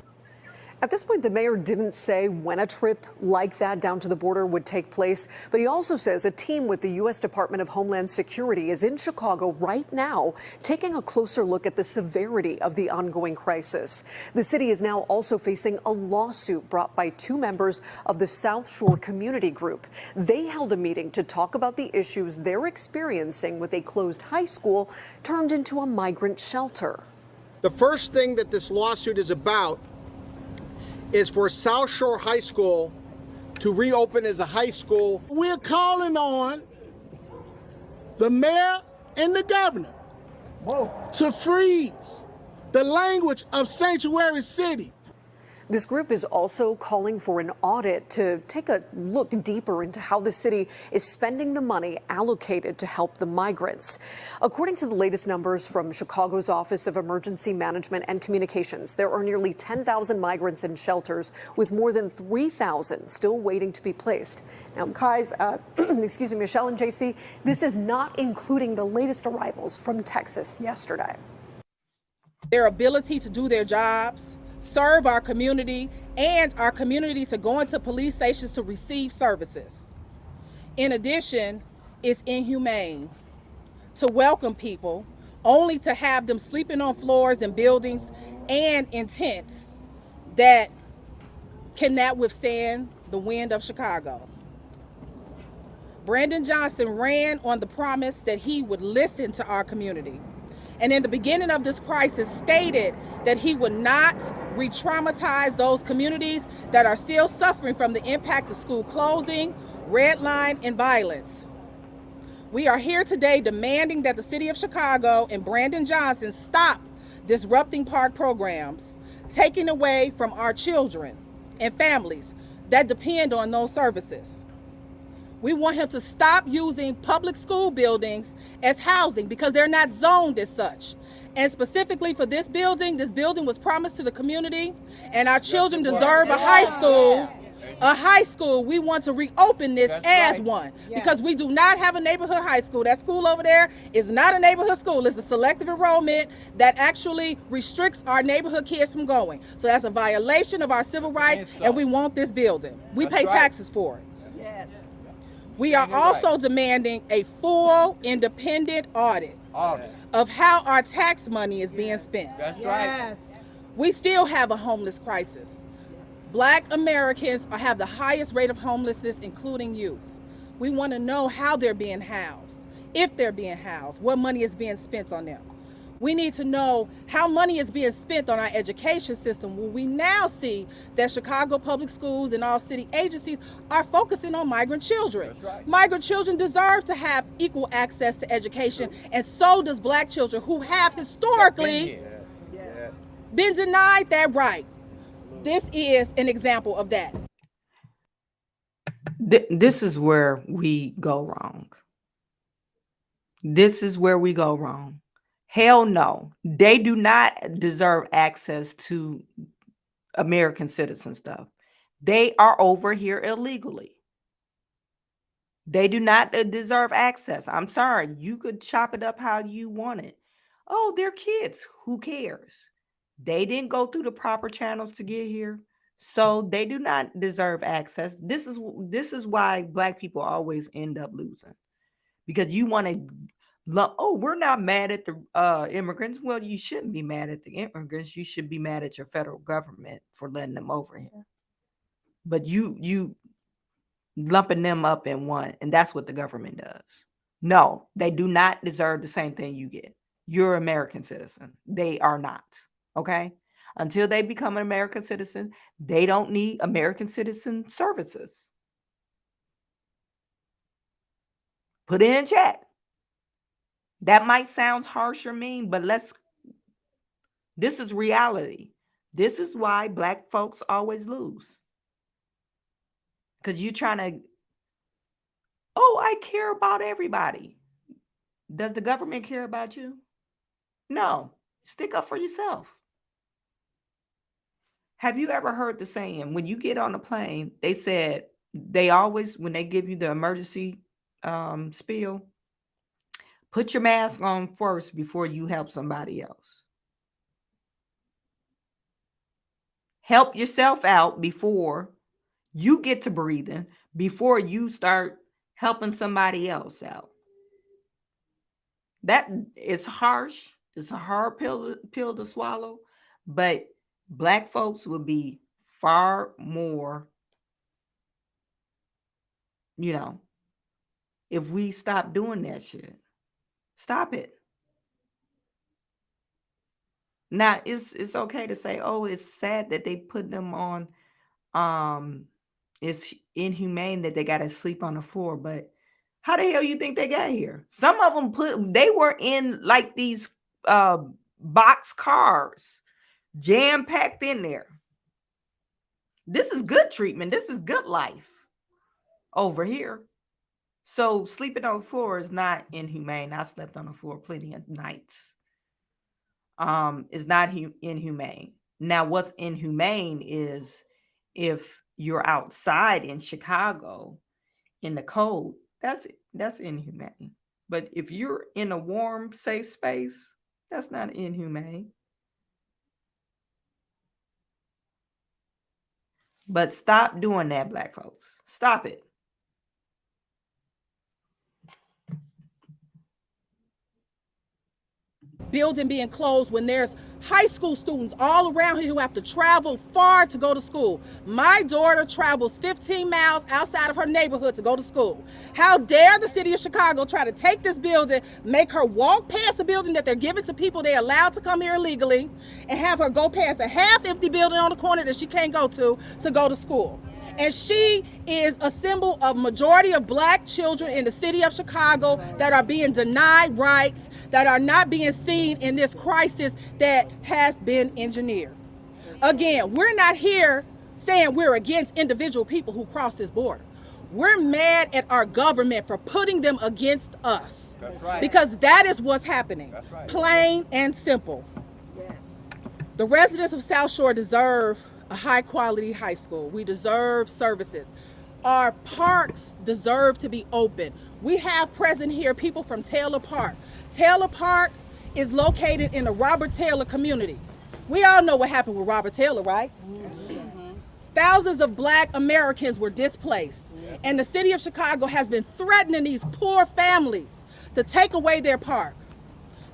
At this point, the mayor didn't say when a trip like that down to the border would take place, but he also says a team with the U.S. Department of Homeland Security is in Chicago right now, taking a closer look at the severity of the ongoing crisis. The city is now also facing a lawsuit brought by two members of the South Shore Community Group. They held a meeting to talk about the issues they're experiencing with a closed high school turned into a migrant shelter. The first thing that this lawsuit is about is for South Shore High School to reopen as a high school. We're calling on the mayor and the governor to freeze the language of sanctuary city. This group is also calling for an audit to take a look deeper into how the city is spending the money allocated to help the migrants. According to the latest numbers from Chicago's Office of Emergency Management and Communications, there are nearly 10,000 migrants in shelters, with more than 3,000 still waiting to be placed. Now, guys, excuse me, Michelle and JC, this is not including the latest arrivals from Texas yesterday. Their ability to do their jobs, serve our community, and our community to go into police stations to receive services. In addition, it's inhumane to welcome people only to have them sleeping on floors in buildings and in tents that cannot withstand the wind of Chicago. Brandon Johnson ran on the promise that he would listen to our community. And in the beginning of this crisis stated that he would not re-traumatize those communities that are still suffering from the impact of school closing, red line, and violence. We are here today demanding that the city of Chicago and Brandon Johnson stop disrupting park programs, taking away from our children and families that depend on those services. We want him to stop using public school buildings as housing because they're not zoned as such. And specifically for this building was promised to the community, and our children deserve a high school. A high school, we want to reopen this as one because we do not have a neighborhood high school. That school over there is not a neighborhood school. It's a selective enrollment that actually restricts our neighborhood kids from going. So that's a violation of our civil rights, and we want this building. We pay taxes for it. Yes. We are also demanding a full independent audit of how our tax money is being spent. That's right. We still have a homeless crisis. Black Americans have the highest rate of homelessness, including youth. We want to know how they're being housed, if they're being housed, what money is being spent on them. We need to know how money is being spent on our education system. Well, we now see that Chicago public schools and all city agencies are focusing on migrant children. That's right. Migrant children deserve to have equal access to education, and so does black children who have historically been denied that right. This is an example of that. This is where we go wrong. This is where we go wrong. Hell no. They do not deserve access to American citizen stuff. They are over here illegally. They do not deserve access. I'm sorry. You could chop it up how you want it. Oh, they're kids. Who cares? They didn't go through the proper channels to get here. So they do not deserve access. This is why black people always end up losing. Because you want to, we're not mad at the immigrants. Well, you shouldn't be mad at the immigrants. You should be mad at your federal government for letting them over here. But you lumping them up in one, and that's what the government does. No, they do not deserve the same thing you get. You're an American citizen. They are not. Okay? Until they become an American citizen, they don't need American citizen services. Put it in chat. That might sound harsh or mean, but this is reality. This is why black folks always lose. Because you're trying to, I care about everybody. Does the government care about you? No. Stick up for yourself. Have you ever heard the saying, when you get on a plane, they said they always, when they give you the emergency spiel, put your mask on first before you help somebody else. Help yourself out before you get to breathing, before you start helping somebody else out. That is harsh. It's a hard pill to swallow, but black folks will be far more, if we stop doing that shit. Stop it. Now, it's okay to say, it's sad that they put them on, it's inhumane that they got to sleep on the floor, but how the hell you think they got here? Some of them they were in like these box cars, jam-packed in there. This is good treatment. This is good life over here. So sleeping on the floor is not inhumane. I slept on the floor plenty of nights. It's not inhumane. Now, what's inhumane is if you're outside in Chicago in the cold, that's inhumane. But if you're in a warm, safe space, that's not inhumane. But stop doing that, black folks. Stop it. building being closed when there's high school students all around here who have to travel far to go to school. My daughter travels 15 miles outside of her neighborhood to go to school. How dare the city of Chicago try to take this building, make her walk past a building that they're giving to people they're allowed to come here illegally, and have her go past a half-empty building on the corner that she can't go to go to school. And she is a symbol of majority of black children in the city of Chicago that are being denied rights, that are not being seen in this crisis that has been engineered. Again, we're not here saying we're against individual people who cross this border. We're mad at our government for putting them against us. That's right. Because that is what's happening. That's right. Plain and simple. Yes. The residents of South Shore deserve a high quality high school. We deserve services. Our parks deserve to be open. We have present here people from Taylor Park. Taylor Park is located in the Robert Taylor community. We all know what happened with Robert Taylor, right? Mm-hmm. Thousands of black Americans were displaced, and the city of Chicago has been threatening these poor families to take away their park.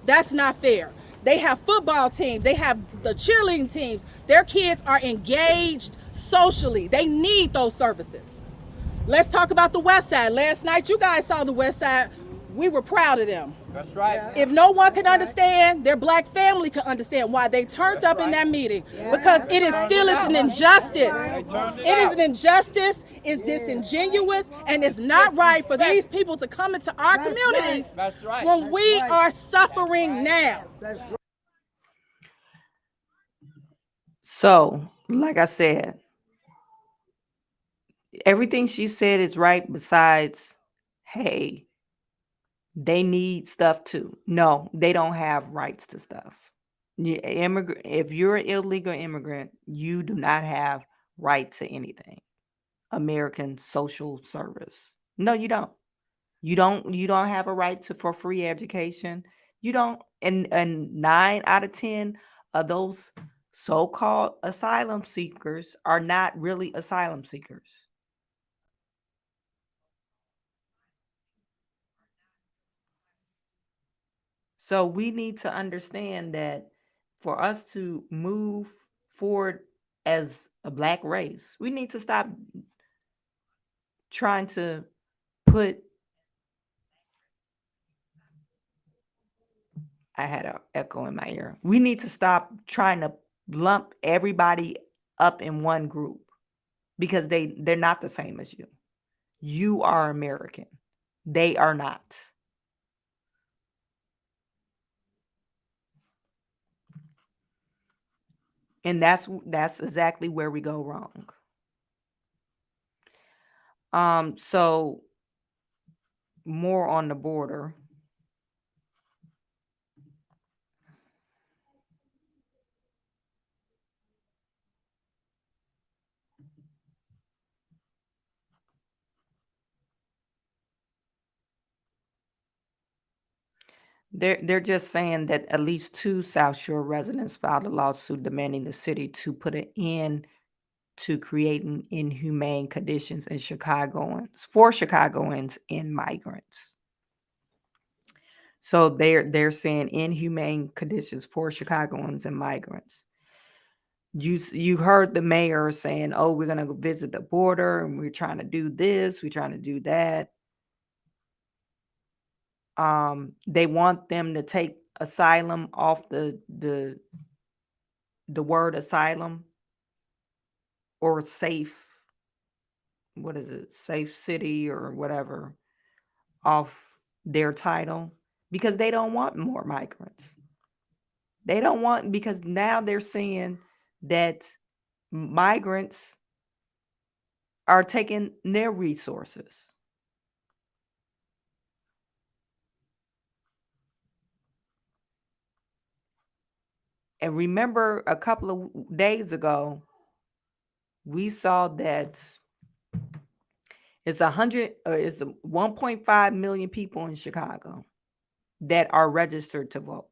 That's not fair. They have football teams, they have the cheerleading teams. Their kids are engaged socially. They need those services. Let's talk about the West Side. Last night, you guys saw the West Side. We were proud of them. That's right. If no one can understand, their black family can understand why they turned up in that meeting. Because it is still an injustice. It is an injustice, it's disingenuous, and it's not right for these people to come into our communities when we are suffering now. So, like I said, everything she said is right besides, hey, they need stuff too. No, they don't have rights to stuff. If you're an illegal immigrant, you do not have right to anything. American social service. No, you don't. You don't have a right to for free education. You don't. And 9 out of 10 of those so-called asylum seekers are not really asylum seekers. So we need to understand that for us to move forward as a black race, we need to stop trying to put, I had an echo in my ear. We need to stop trying to lump everybody up in one group because they're not the same as you. You are American. They are not. And that's exactly where we go wrong. So more on the border. They're just saying that at least 2 South Shore residents filed a lawsuit demanding the city to put an end to creating inhumane conditions in for Chicagoans and migrants. So they're saying inhumane conditions for Chicagoans and migrants. You heard the mayor saying, "Oh, we're gonna go visit the border, and we're trying to do this, we're trying to do that." They want them to take asylum off the word asylum or safe. What is it? Safe city or whatever off their title because they don't want more migrants. They don't want, because now they're saying that migrants are taking their resources. And remember, a couple of days ago, we saw that it's 1.5 million people in Chicago that are registered to vote.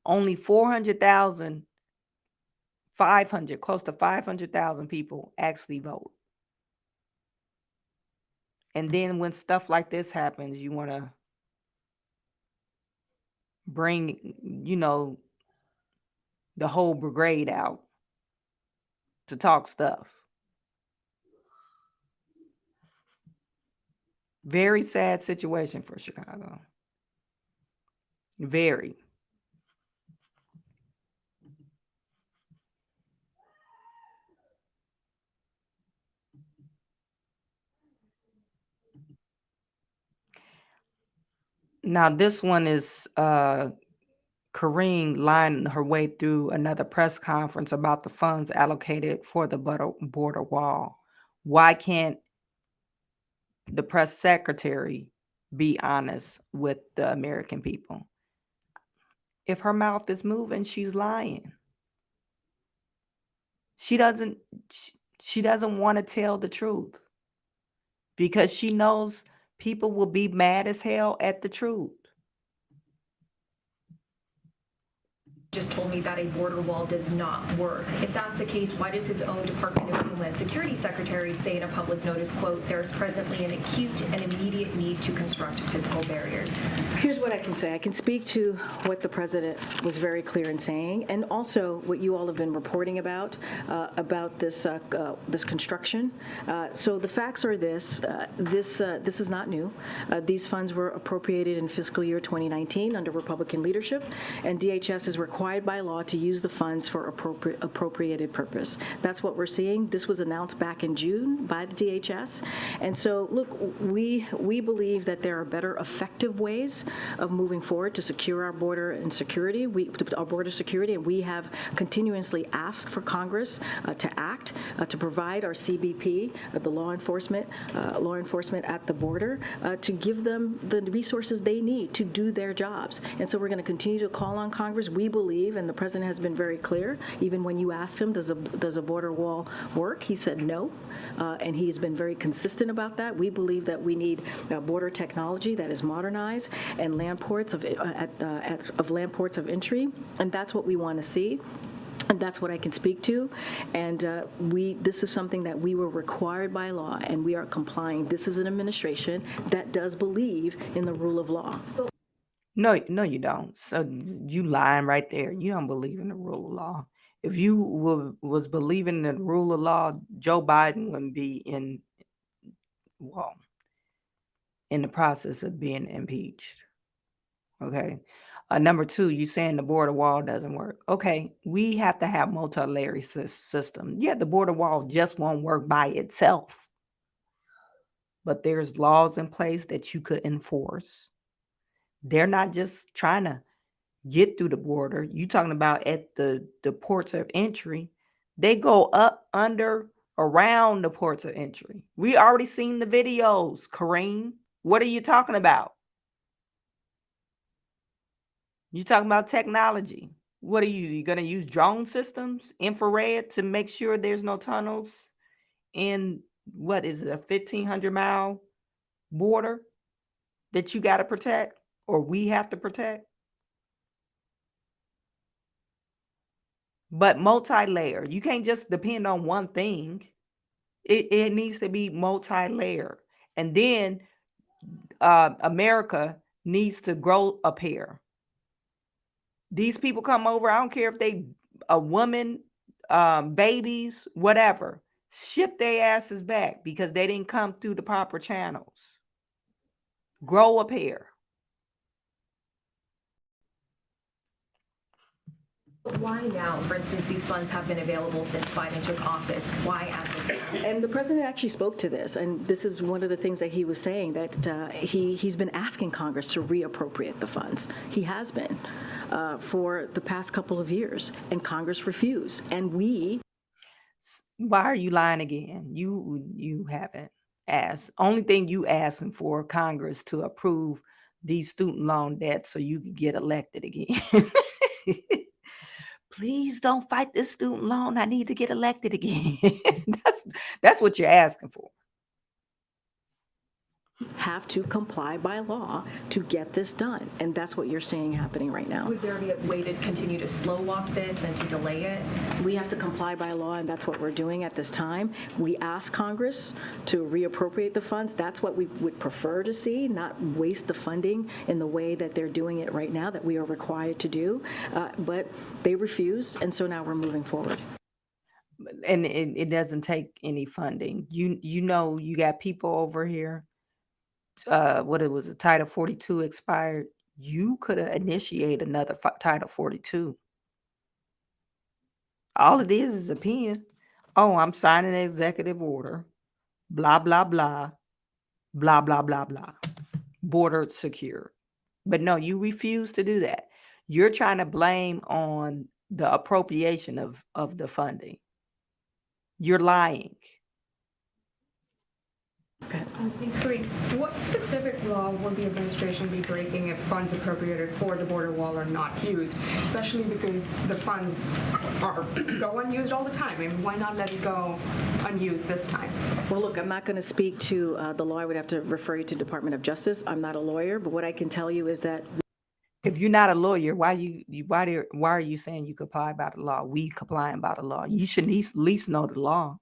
Only 400,000, close to 500,000 people actually vote. And then when stuff like this happens, you want to bring, the whole brigade out to talk stuff. Very sad situation for Chicago. Very. Now, this one is Karine lying her way through another press conference about the funds allocated for the border wall. Why can't the press secretary be honest with the American people? If her mouth is moving, she's lying. She doesn't want to tell the truth because she knows people will be mad as hell at the truth. Just told me that a border wall does not work. If that's the case, why does his own Department of Homeland Security Secretary say in a public notice, quote, there is presently an acute and immediate need to construct physical barriers? Here's what I can say. I can speak to what the president was very clear in saying, and also what you all have been reporting about this construction. So the facts are this is not new. These funds were appropriated in fiscal year 2019 under Republican leadership, and DHS is required by law to use the funds for appropriated purpose. That's what we're seeing. This was announced back in June by the DHS. And so, look, we believe that there are better effective ways of moving forward to secure our border and security, our border security, and we have continuously asked for Congress to act, to provide our CBP, the law enforcement at the border, to give them the resources they need to do their jobs. And so we're going to continue to call on Congress. We believe, and the president has been very clear, even when you asked him, does a border wall work? He said no, and he's been very consistent about that. We believe that we need border technology that is modernized and land ports of entry, and that's what we want to see. And that's what I can speak to. And this is something that we were required by law, and we are complying. This is an administration that does believe in the rule of law. No, you don't. So you lying right there. You don't believe in the rule of law. If you was believing in the rule of law, Joe Biden wouldn't be in the process of being impeached. Okay. Number two, you saying the border wall doesn't work. Okay, we have to have multi-layer system. Yeah, the border wall just won't work by itself. But there's laws in place that you could enforce. They're not just trying to get through the border. You talking about at the ports of entry. They go up, under, around the ports of entry. We already seen the videos, Kareem. What are you talking about? You talking about technology. What are you going to use drone systems, infrared, to make sure there's no tunnels in, what is it, a 1,500-mile border that you got to protect, or we have to protect? But multi-layer. You can't just depend on one thing. It needs to be multi-layer. And then America needs to grow a pair. These people come over, I don't care if they a woman, babies, whatever. Ship their asses back because they didn't come through the proper channels. Grow a pair. Why now? For instance, these funds have been available since Biden took office. Why at this time? And the president actually spoke to this, and this is one of the things that he was saying, that he's been asking Congress to reappropriate the funds. He has been for the past couple of years, and Congress refused. And Why are you lying again? You haven't asked. Only thing you asking for Congress to approve these student loan debts so you can get elected again. Please don't fight this student loan. I need to get elected again. That's what you're asking for. have to comply by law to get this done. And that's what you're seeing happening right now. Would there be a way to continue to slow walk this and to delay it? We have to comply by law, and that's what we're doing at this time. We ask Congress to reappropriate the funds. That's what we would prefer to see, not waste the funding in the way that they're doing it right now, that we are required to do. But they refused, and so now we're moving forward. And it doesn't take any funding. You know, you got people over here. What it was, a Title 42 expired. You could have initiated another Title 42. All it is a pen. Oh, I'm signing an executive order. Blah blah blah. Blah blah blah blah. Border secure. But no, you refuse to do that. You're trying to blame on the appropriation of the funding. You're lying. Thanks, Reed. What specific law will the administration be breaking if funds appropriated for the border wall are not used, especially because the funds go unused all the time? I mean, why not let it go unused this time? Well, look, I'm not going to speak to the law. I would have to refer you to Department of Justice. I'm not a lawyer, but what I can tell you is that if you're not a lawyer, why are you saying you comply by the law? We complying by the law. You should at least know the law.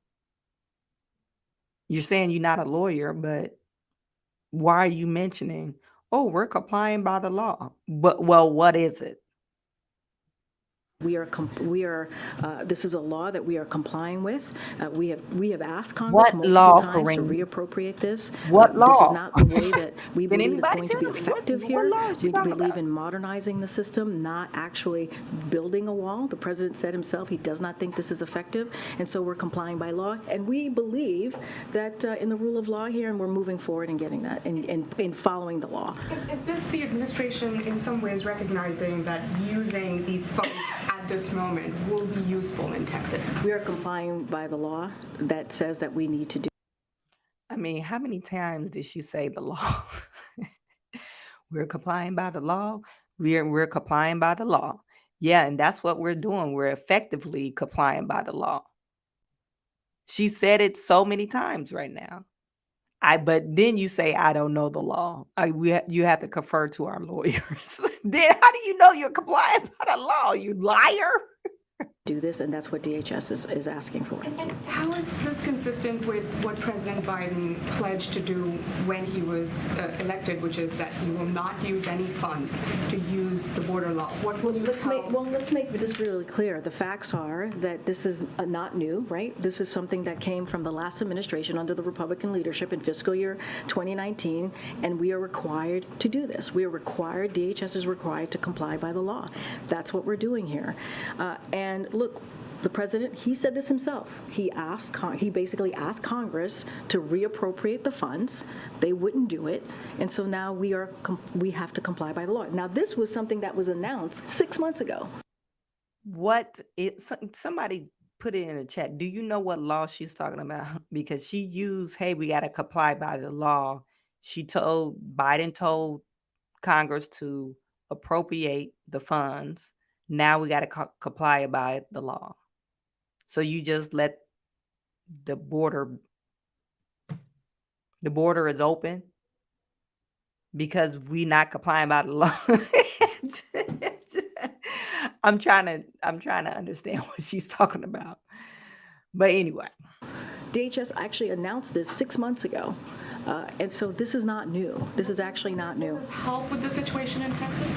You're saying you're not a lawyer, but why are you mentioning, oh, we're complying by the law? But well, what is it? This is a law that we are complying with. We have asked Congress multiple times to reappropriate this. What law? This is not the way that we Can believe is anybody going to be tell me? effective What here. law is she We talking believe about? in modernizing the system, not actually building a wall. The president said himself he does not think this is effective, and so we're complying by law. And we believe that in the rule of law here, and we're moving forward and getting that, in following the law. Is this the administration in some ways recognizing that using these funds at this moment will be useful in Texas? We are complying by the law that says that we need to do. I mean, how many times did she say the law? We're complying by the law. We're complying by the law. Yeah, and that's what we're doing. We're effectively complying by the law. She said it so many times right now. But then you say, I don't know the law. You have to confer to our lawyers. Then how do you know you're complying by the law? You liar. Do this, and that's what DHS is asking for. And how is this consistent with what President Biden pledged to do when he was elected, which is that he will not use any funds to use the border law? What will you Let's make this really clear. The facts are that this is not new, right? This is something that came from the last administration under the Republican leadership in fiscal year 2019, and we are required to do this. We are required, DHS is required to comply by the law. That's what we're doing here. And look, the president, he said this himself. He basically asked Congress to reappropriate the funds. They wouldn't do it, and so now we have to comply by the law. Now, this was something that was announced 6 months ago. Somebody put it in the chat. Do you know what law she's talking about? Because she used, hey, we got to comply by the law. Biden told Congress to appropriate the funds. Now we got to comply by the law. So you just let the border is open because we not complying by the law. I'm trying to understand what she's talking about. But anyway. DHS actually announced this 6 months ago. And so this is not new. This is actually not new. Does help with the situation in Texas?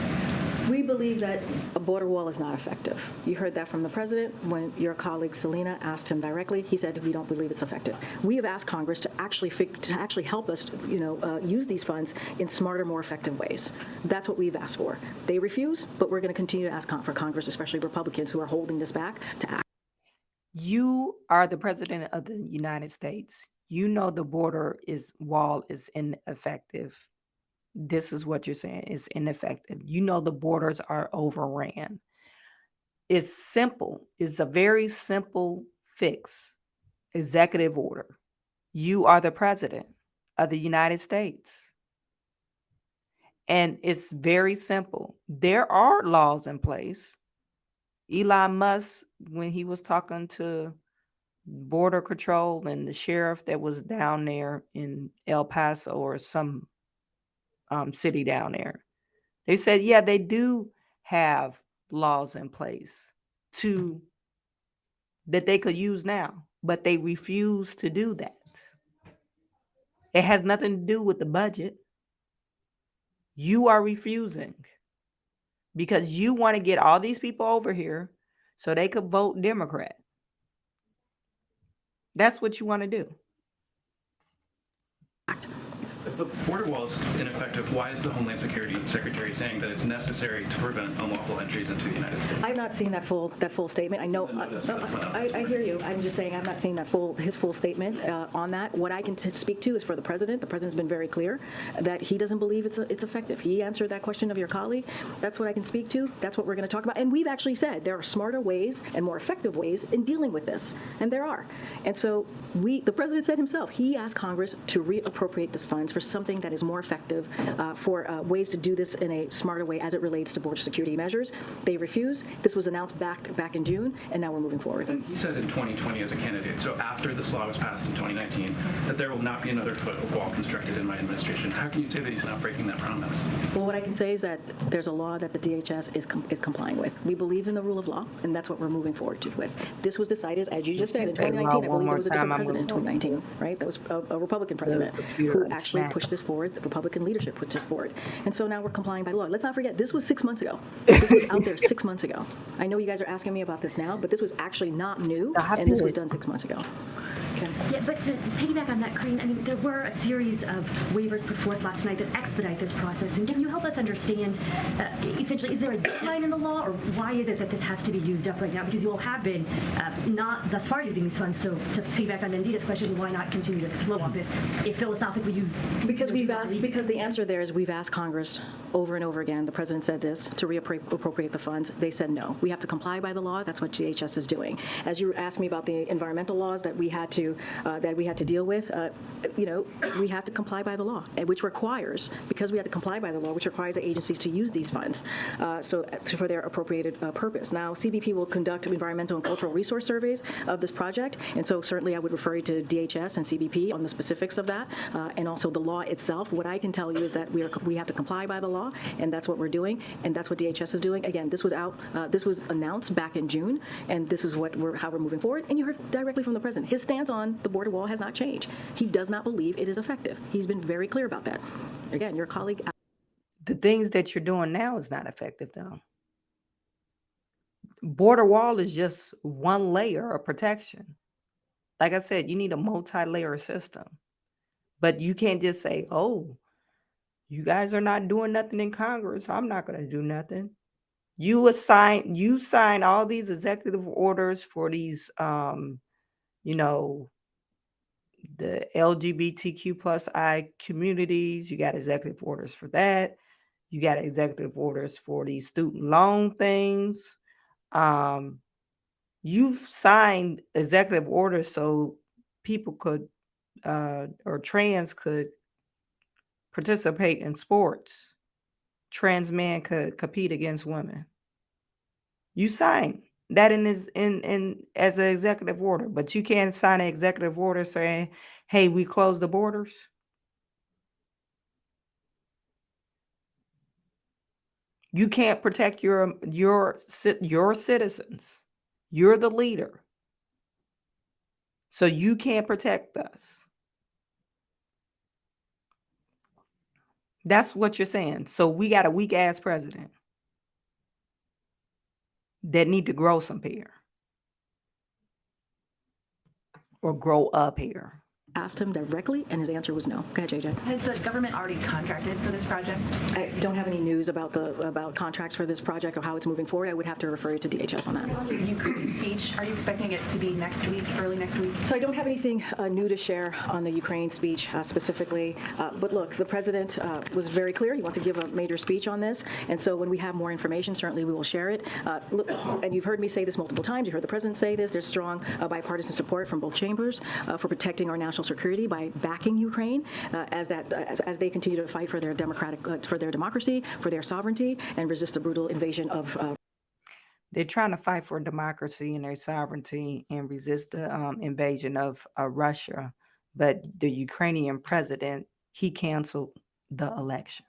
We believe that a border wall is not effective. You heard that from the president when your colleague Selena asked him directly. He said we don't believe it's effective. We have asked Congress to actually help us, use these funds in smarter, more effective ways. That's what we've asked for. They refuse, but we're going to continue to ask for Congress, especially Republicans who are holding this back, to act. You are the president of the United States. You know the wall is ineffective. This is what you're saying is ineffective. You know the borders are overran. It's simple. It's a very simple fix. Executive order. You are the president of the United States. And it's very simple. There are laws in place. Elon Musk, when he was talking to Border Control and the sheriff that was down there in El Paso or some city down there. They said, yeah, they do have laws in place that they could use now, but they refuse to do that. It has nothing to do with the budget. You are refusing because you want to get all these people over here so they could vote Democrat. That's what you want to do. If the border wall is ineffective, why is the Homeland Security Secretary saying that it's necessary to prevent unlawful entries into the United States? I've not seen that full statement. I know. I hear you. I'm just saying I've not seen his full statement on that. What I can speak to is for the president. The president's been very clear that he doesn't believe it's effective. He answered that question of your colleague. That's what I can speak to. That's what we're going to talk about. And we've actually said there are smarter ways and more effective ways in dealing with this, and there are. And so the president said himself, he asked Congress to reappropriate this funds for something that is more effective, for ways to do this in a smarter way as it relates to border security measures. They refuse. This was announced back in June, and now we're moving forward. And he said in 2020 as a candidate, so after this law was passed in 2019, that there will not be another foot of wall constructed in my administration. How can you say that he's not breaking that promise? Well, what I can say is that there's a law that the DHS is complying with. We believe in the rule of law, and that's what we're moving forward with. This was decided, as you just said, in 2019. I believe it was a different president in 2019, right? That was a Republican president who actually pushed this forward. The Republican leadership pushed this forward. And so now we're complying by law. Let's not forget, this was 6 months ago. This was out there 6 months ago. I know you guys are asking me about this now, but this was actually not new, and this was done 6 months ago. Yeah, but to piggyback on that, Corinne, I mean, there were a series of waivers put forth last night that expedite this process. And can you help us understand, essentially, is there a deadline in the law, or why is it that this has to be used up right now? Because you all have been not thus far using these funds. So to piggyback on Nandita's question, why not continue to slow up this if philosophically you... Because the answer there is we've asked Congress over and over again, the president said this, to reappropriate the funds. They said no. We have to comply by the law. That's what DHS is doing. As you asked me about the environmental laws that we had to deal with, we have to comply by the law, which requires, because we have to comply by the law, which requires the agencies to use these funds for their appropriated purpose. Now, CBP will conduct environmental and cultural resource surveys of this project, and so certainly I would refer you to DHS and CBP on the specifics of that, and also the law itself. What I can tell you is that we have to comply by the law, and that's what we're doing, and that's what DHS is doing. Again, this was announced back in June, and this is how we're moving forward. And you heard directly from the president. His stance on the border wall has not changed. He does not believe it is effective. He's been very clear about that. Again, your colleague. The things that you're doing now is not effective, though. Border wall is just one layer of protection. Like I said, you need a multi-layer system. But you can't just say, oh, you guys are not doing nothing in Congress. I'm not going to do nothing. You sign all these executive orders for these, the LGBTQ plus I communities. You got executive orders for that. You got executive orders for these student loan things. You've signed executive orders so people could or trans could participate in sports. Trans men could compete against women. You signed that in as an executive order, but you can't sign an executive order saying, hey, we close the borders. You can't protect your citizens. You're the leader. So you can't protect us. That's what you're saying. So we got a weak ass president that need to grow some here or grow up here. Asked him directly, and his answer was no. Go ahead, JJ. Has the government already contracted for this project? I don't have any news about contracts for this project or how it's moving forward. I would have to refer you to DHS on that. On your Ukraine speech, are you expecting it to be next week, early next week? So I don't have anything new to share on the Ukraine speech specifically. But look, the president was very clear. He wants to give a major speech on this. And so when we have more information, certainly we will share it. Look, and you've heard me say this multiple times. You heard the president say this. There's strong bipartisan support from both chambers for protecting our national security by backing Ukraine as they continue to fight for their democracy, for their sovereignty, and resist the brutal invasion of. They're trying to fight for democracy and their sovereignty and resist the invasion of Russia. But the Ukrainian president, he canceled the election.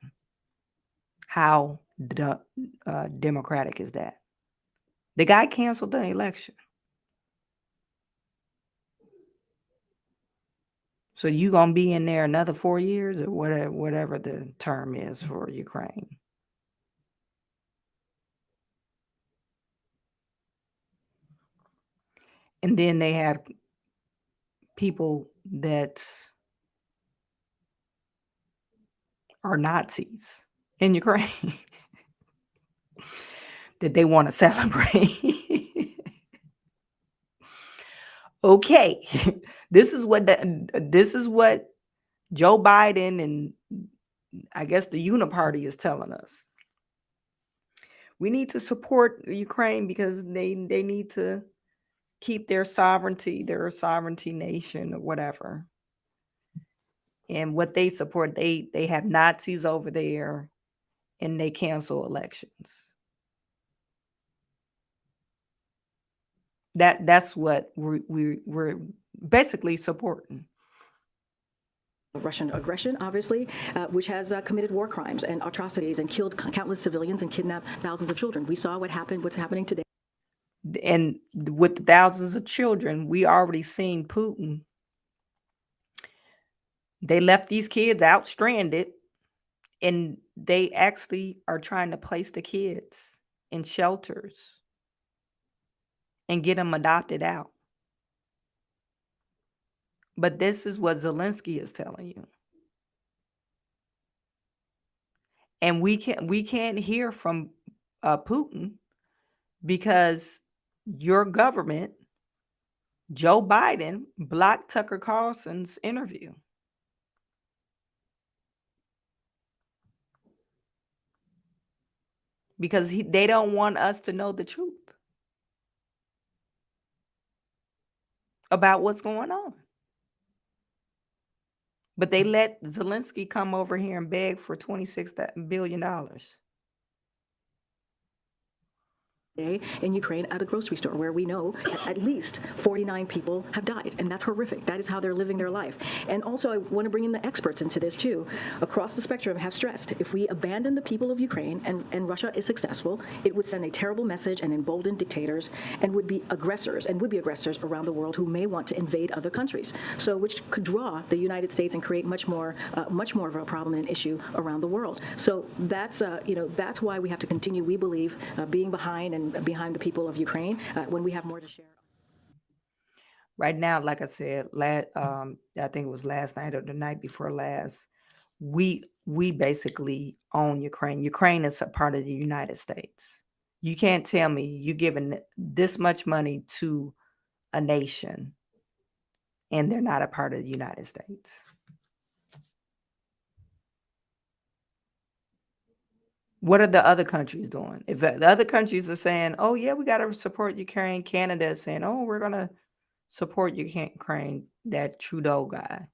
How democratic is that? The guy canceled the election. So you gonna be in there another 4 years or whatever the term is for Ukraine. And then they have people that are Nazis in Ukraine that they want to celebrate. Okay, this is what Joe Biden and I guess the Uniparty is telling us. We need to support Ukraine because they need to keep their sovereignty nation or whatever. And what they support, they have Nazis over there and they cancel elections. That's what we're basically supporting. Russian aggression, obviously, which has committed war crimes and atrocities and killed countless civilians and kidnapped thousands of children. We saw what's happening today. And with the thousands of children, we already seen Putin. They left these kids out stranded, and they actually are trying to place the kids in shelters and get them adopted out. But this is what Zelensky is telling you. And we can't hear from Putin because your government, Joe Biden, blocked Tucker Carlson's interview. Because they don't want us to know the truth about what's going on. But they let Zelensky come over here and beg for $26 billion. In Ukraine at a grocery store where we know at least 49 people have died, and that's horrific. That is how they're living their life. And also, I want to bring in the experts into this too. Across the spectrum have stressed if we abandon the people of Ukraine and Russia is successful, it would send a terrible message and embolden dictators and would be aggressors around the world who may want to invade other countries. So which could draw the United States and create much more of a problem and an issue around the world. So that's that's why we have to continue, we believe, being behind the people of Ukraine when we have more to share. Right now, like I said, I think it was last night or the night before last, we basically own Ukraine. Ukraine is a part of the United States. You can't tell me you're giving this much money to a nation and they're not a part of the United States. What are the other countries doing? If the other countries are saying, oh, yeah, we got to support Ukraine, Canada is saying, oh, we're going to support Ukraine, that Trudeau guy.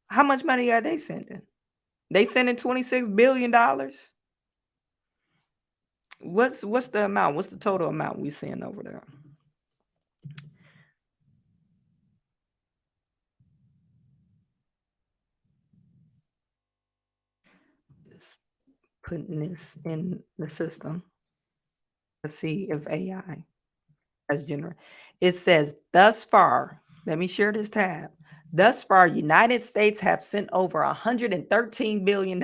How much money are they sending? They sending $26 billion? What's the amount? What's the total amount we send over there? Just putting this in the system. Let's see if AI has generated. It says, thus far, let me share this tab. Thus far, United States have sent over $113 billion.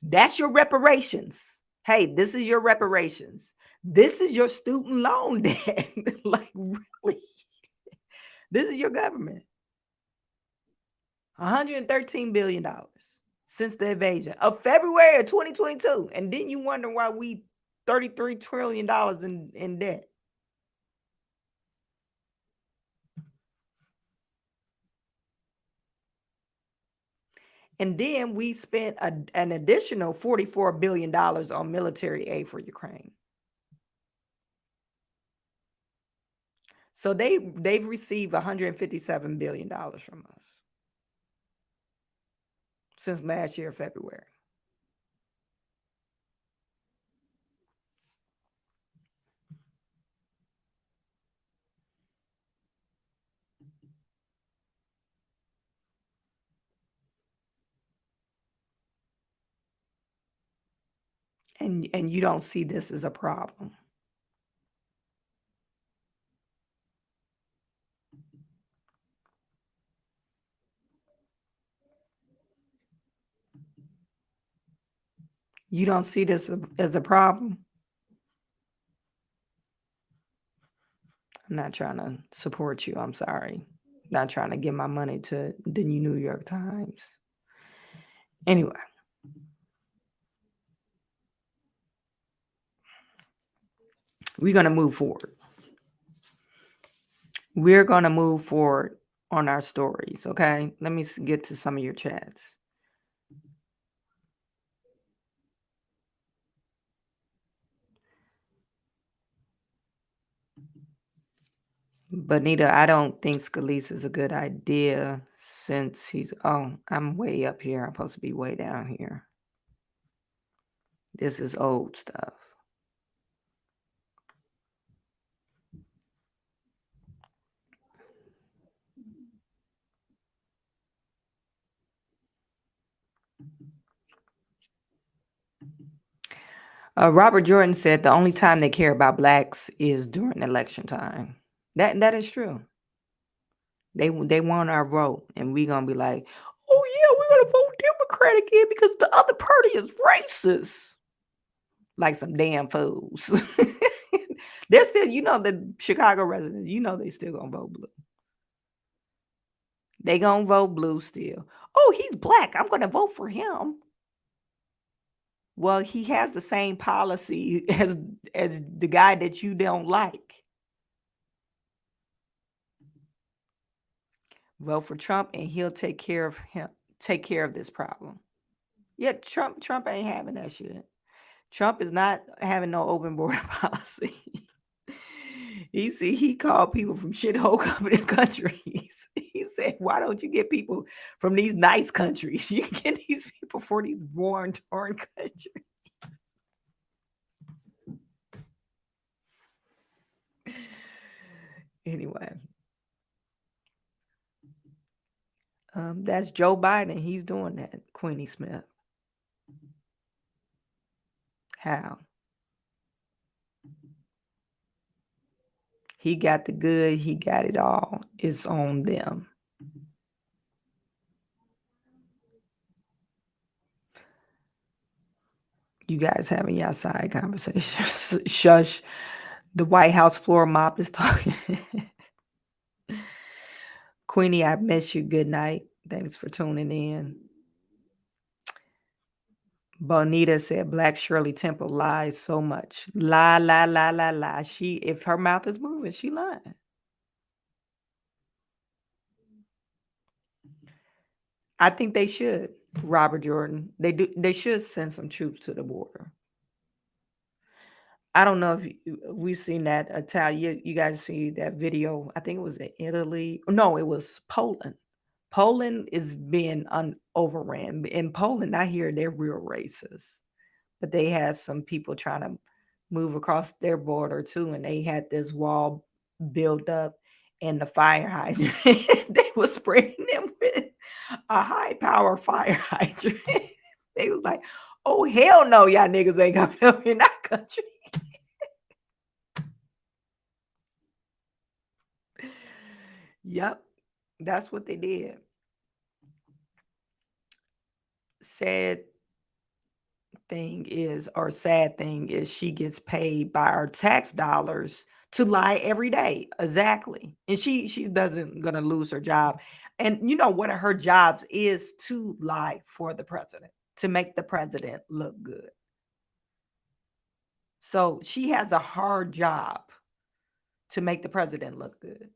That's your reparations. Hey, this is your reparations. This is your student loan debt. Like, really? This is your government. $113 billion since the invasion of February of 2022. And then you wonder why we $33 trillion in debt. And then we spent an additional $44 billion on military aid for Ukraine. So they've received $157 billion from us since last year, February. And you don't see this as a problem. You don't see this as a problem. I'm not trying to support you. I'm sorry. Not trying to give my money to the New York Times. Anyway. We're going to move forward. We're going to move forward on our stories, okay? Let me get to some of your chats. Bonita, I don't think Scalise is a good idea since I'm way up here. I'm supposed to be way down here. This is old stuff. Robert Jordan said the only time they care about blacks is during election time. That is true. They want our vote, and we're gonna be like, oh yeah, we're gonna vote Democrat again because the other party is racist. Like some damn fools. They're still, the Chicago residents, they still gonna vote blue. They gonna vote blue still. Oh, he's black. I'm gonna vote for him. Well, he has the same policy as the guy that you don't like. Vote for Trump and he'll take care of this problem. Yeah, Trump ain't having that shit. Trump is not having no open border policy. He called people from shithole countries. He said, why don't you get people from these nice countries? You can get these people for these war torn countries. Anyway. That's Joe Biden. He's doing that, Queenie Smith. How? He got the good. He got it all. It's on them. You guys having your side conversations. Shush. The White House floor mop is talking. Queenie, I miss you. Good night. Thanks for tuning in. Bonita said Black Shirley Temple lies so much. Lie. If her mouth is moving, she lying. I think they should, Robert Jordan. They should send some troops to the border. I don't know if we've seen that Italian. You guys see that video? I think it was in Italy. No, it was Poland. Poland is being overran. In Poland, I hear they're real racist, but they had some people trying to move across their border too, and they had this wall built up, and the fire hydrant they were spraying them with a high power fire hydrant. They was like, "Oh hell no, y'all niggas ain't coming up in our country." Yep, that's what they did. Sad thing is she gets paid by our tax dollars to lie every day. Exactly. And she doesn't gonna lose her job. And you know one of her jobs is to lie for the president, to make the president look good. So she has a hard job to make the president look good.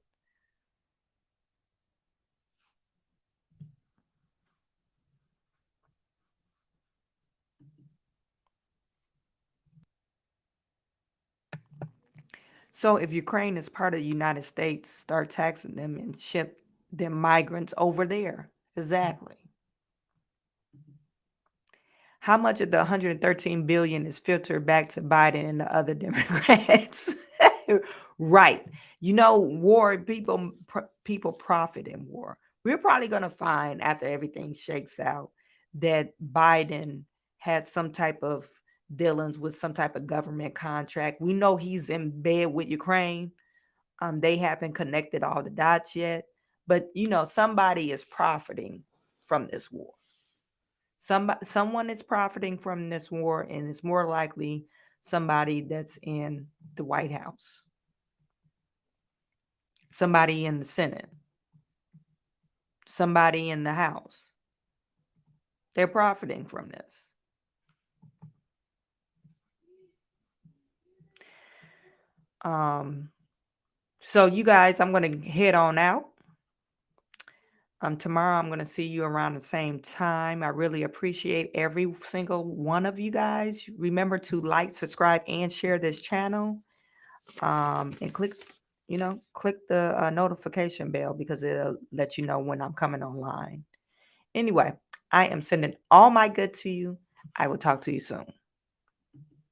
So if Ukraine is part of the United States, start taxing them and ship them migrants over there. Exactly. How much of the 113 billion is filtered back to Biden and the other Democrats? Right. War, people profit in war. We're probably going to find after everything shakes out that Biden had some type of dealings with some type of government contract. We know he's in bed with Ukraine. They haven't connected all the dots yet, but somebody is profiting from this war. Someone is profiting from this war, and it's more likely somebody that's in the White House, somebody in the Senate, somebody in the House. They're profiting from this. So you guys, I'm going to head on out. Tomorrow I'm going to see you around the same time. I really appreciate every single one of you guys. Remember to like, subscribe, and share this channel. And click the notification bell, because it'll let you know when I'm coming online. Anyway, I am sending all my good to you. I will talk to you soon.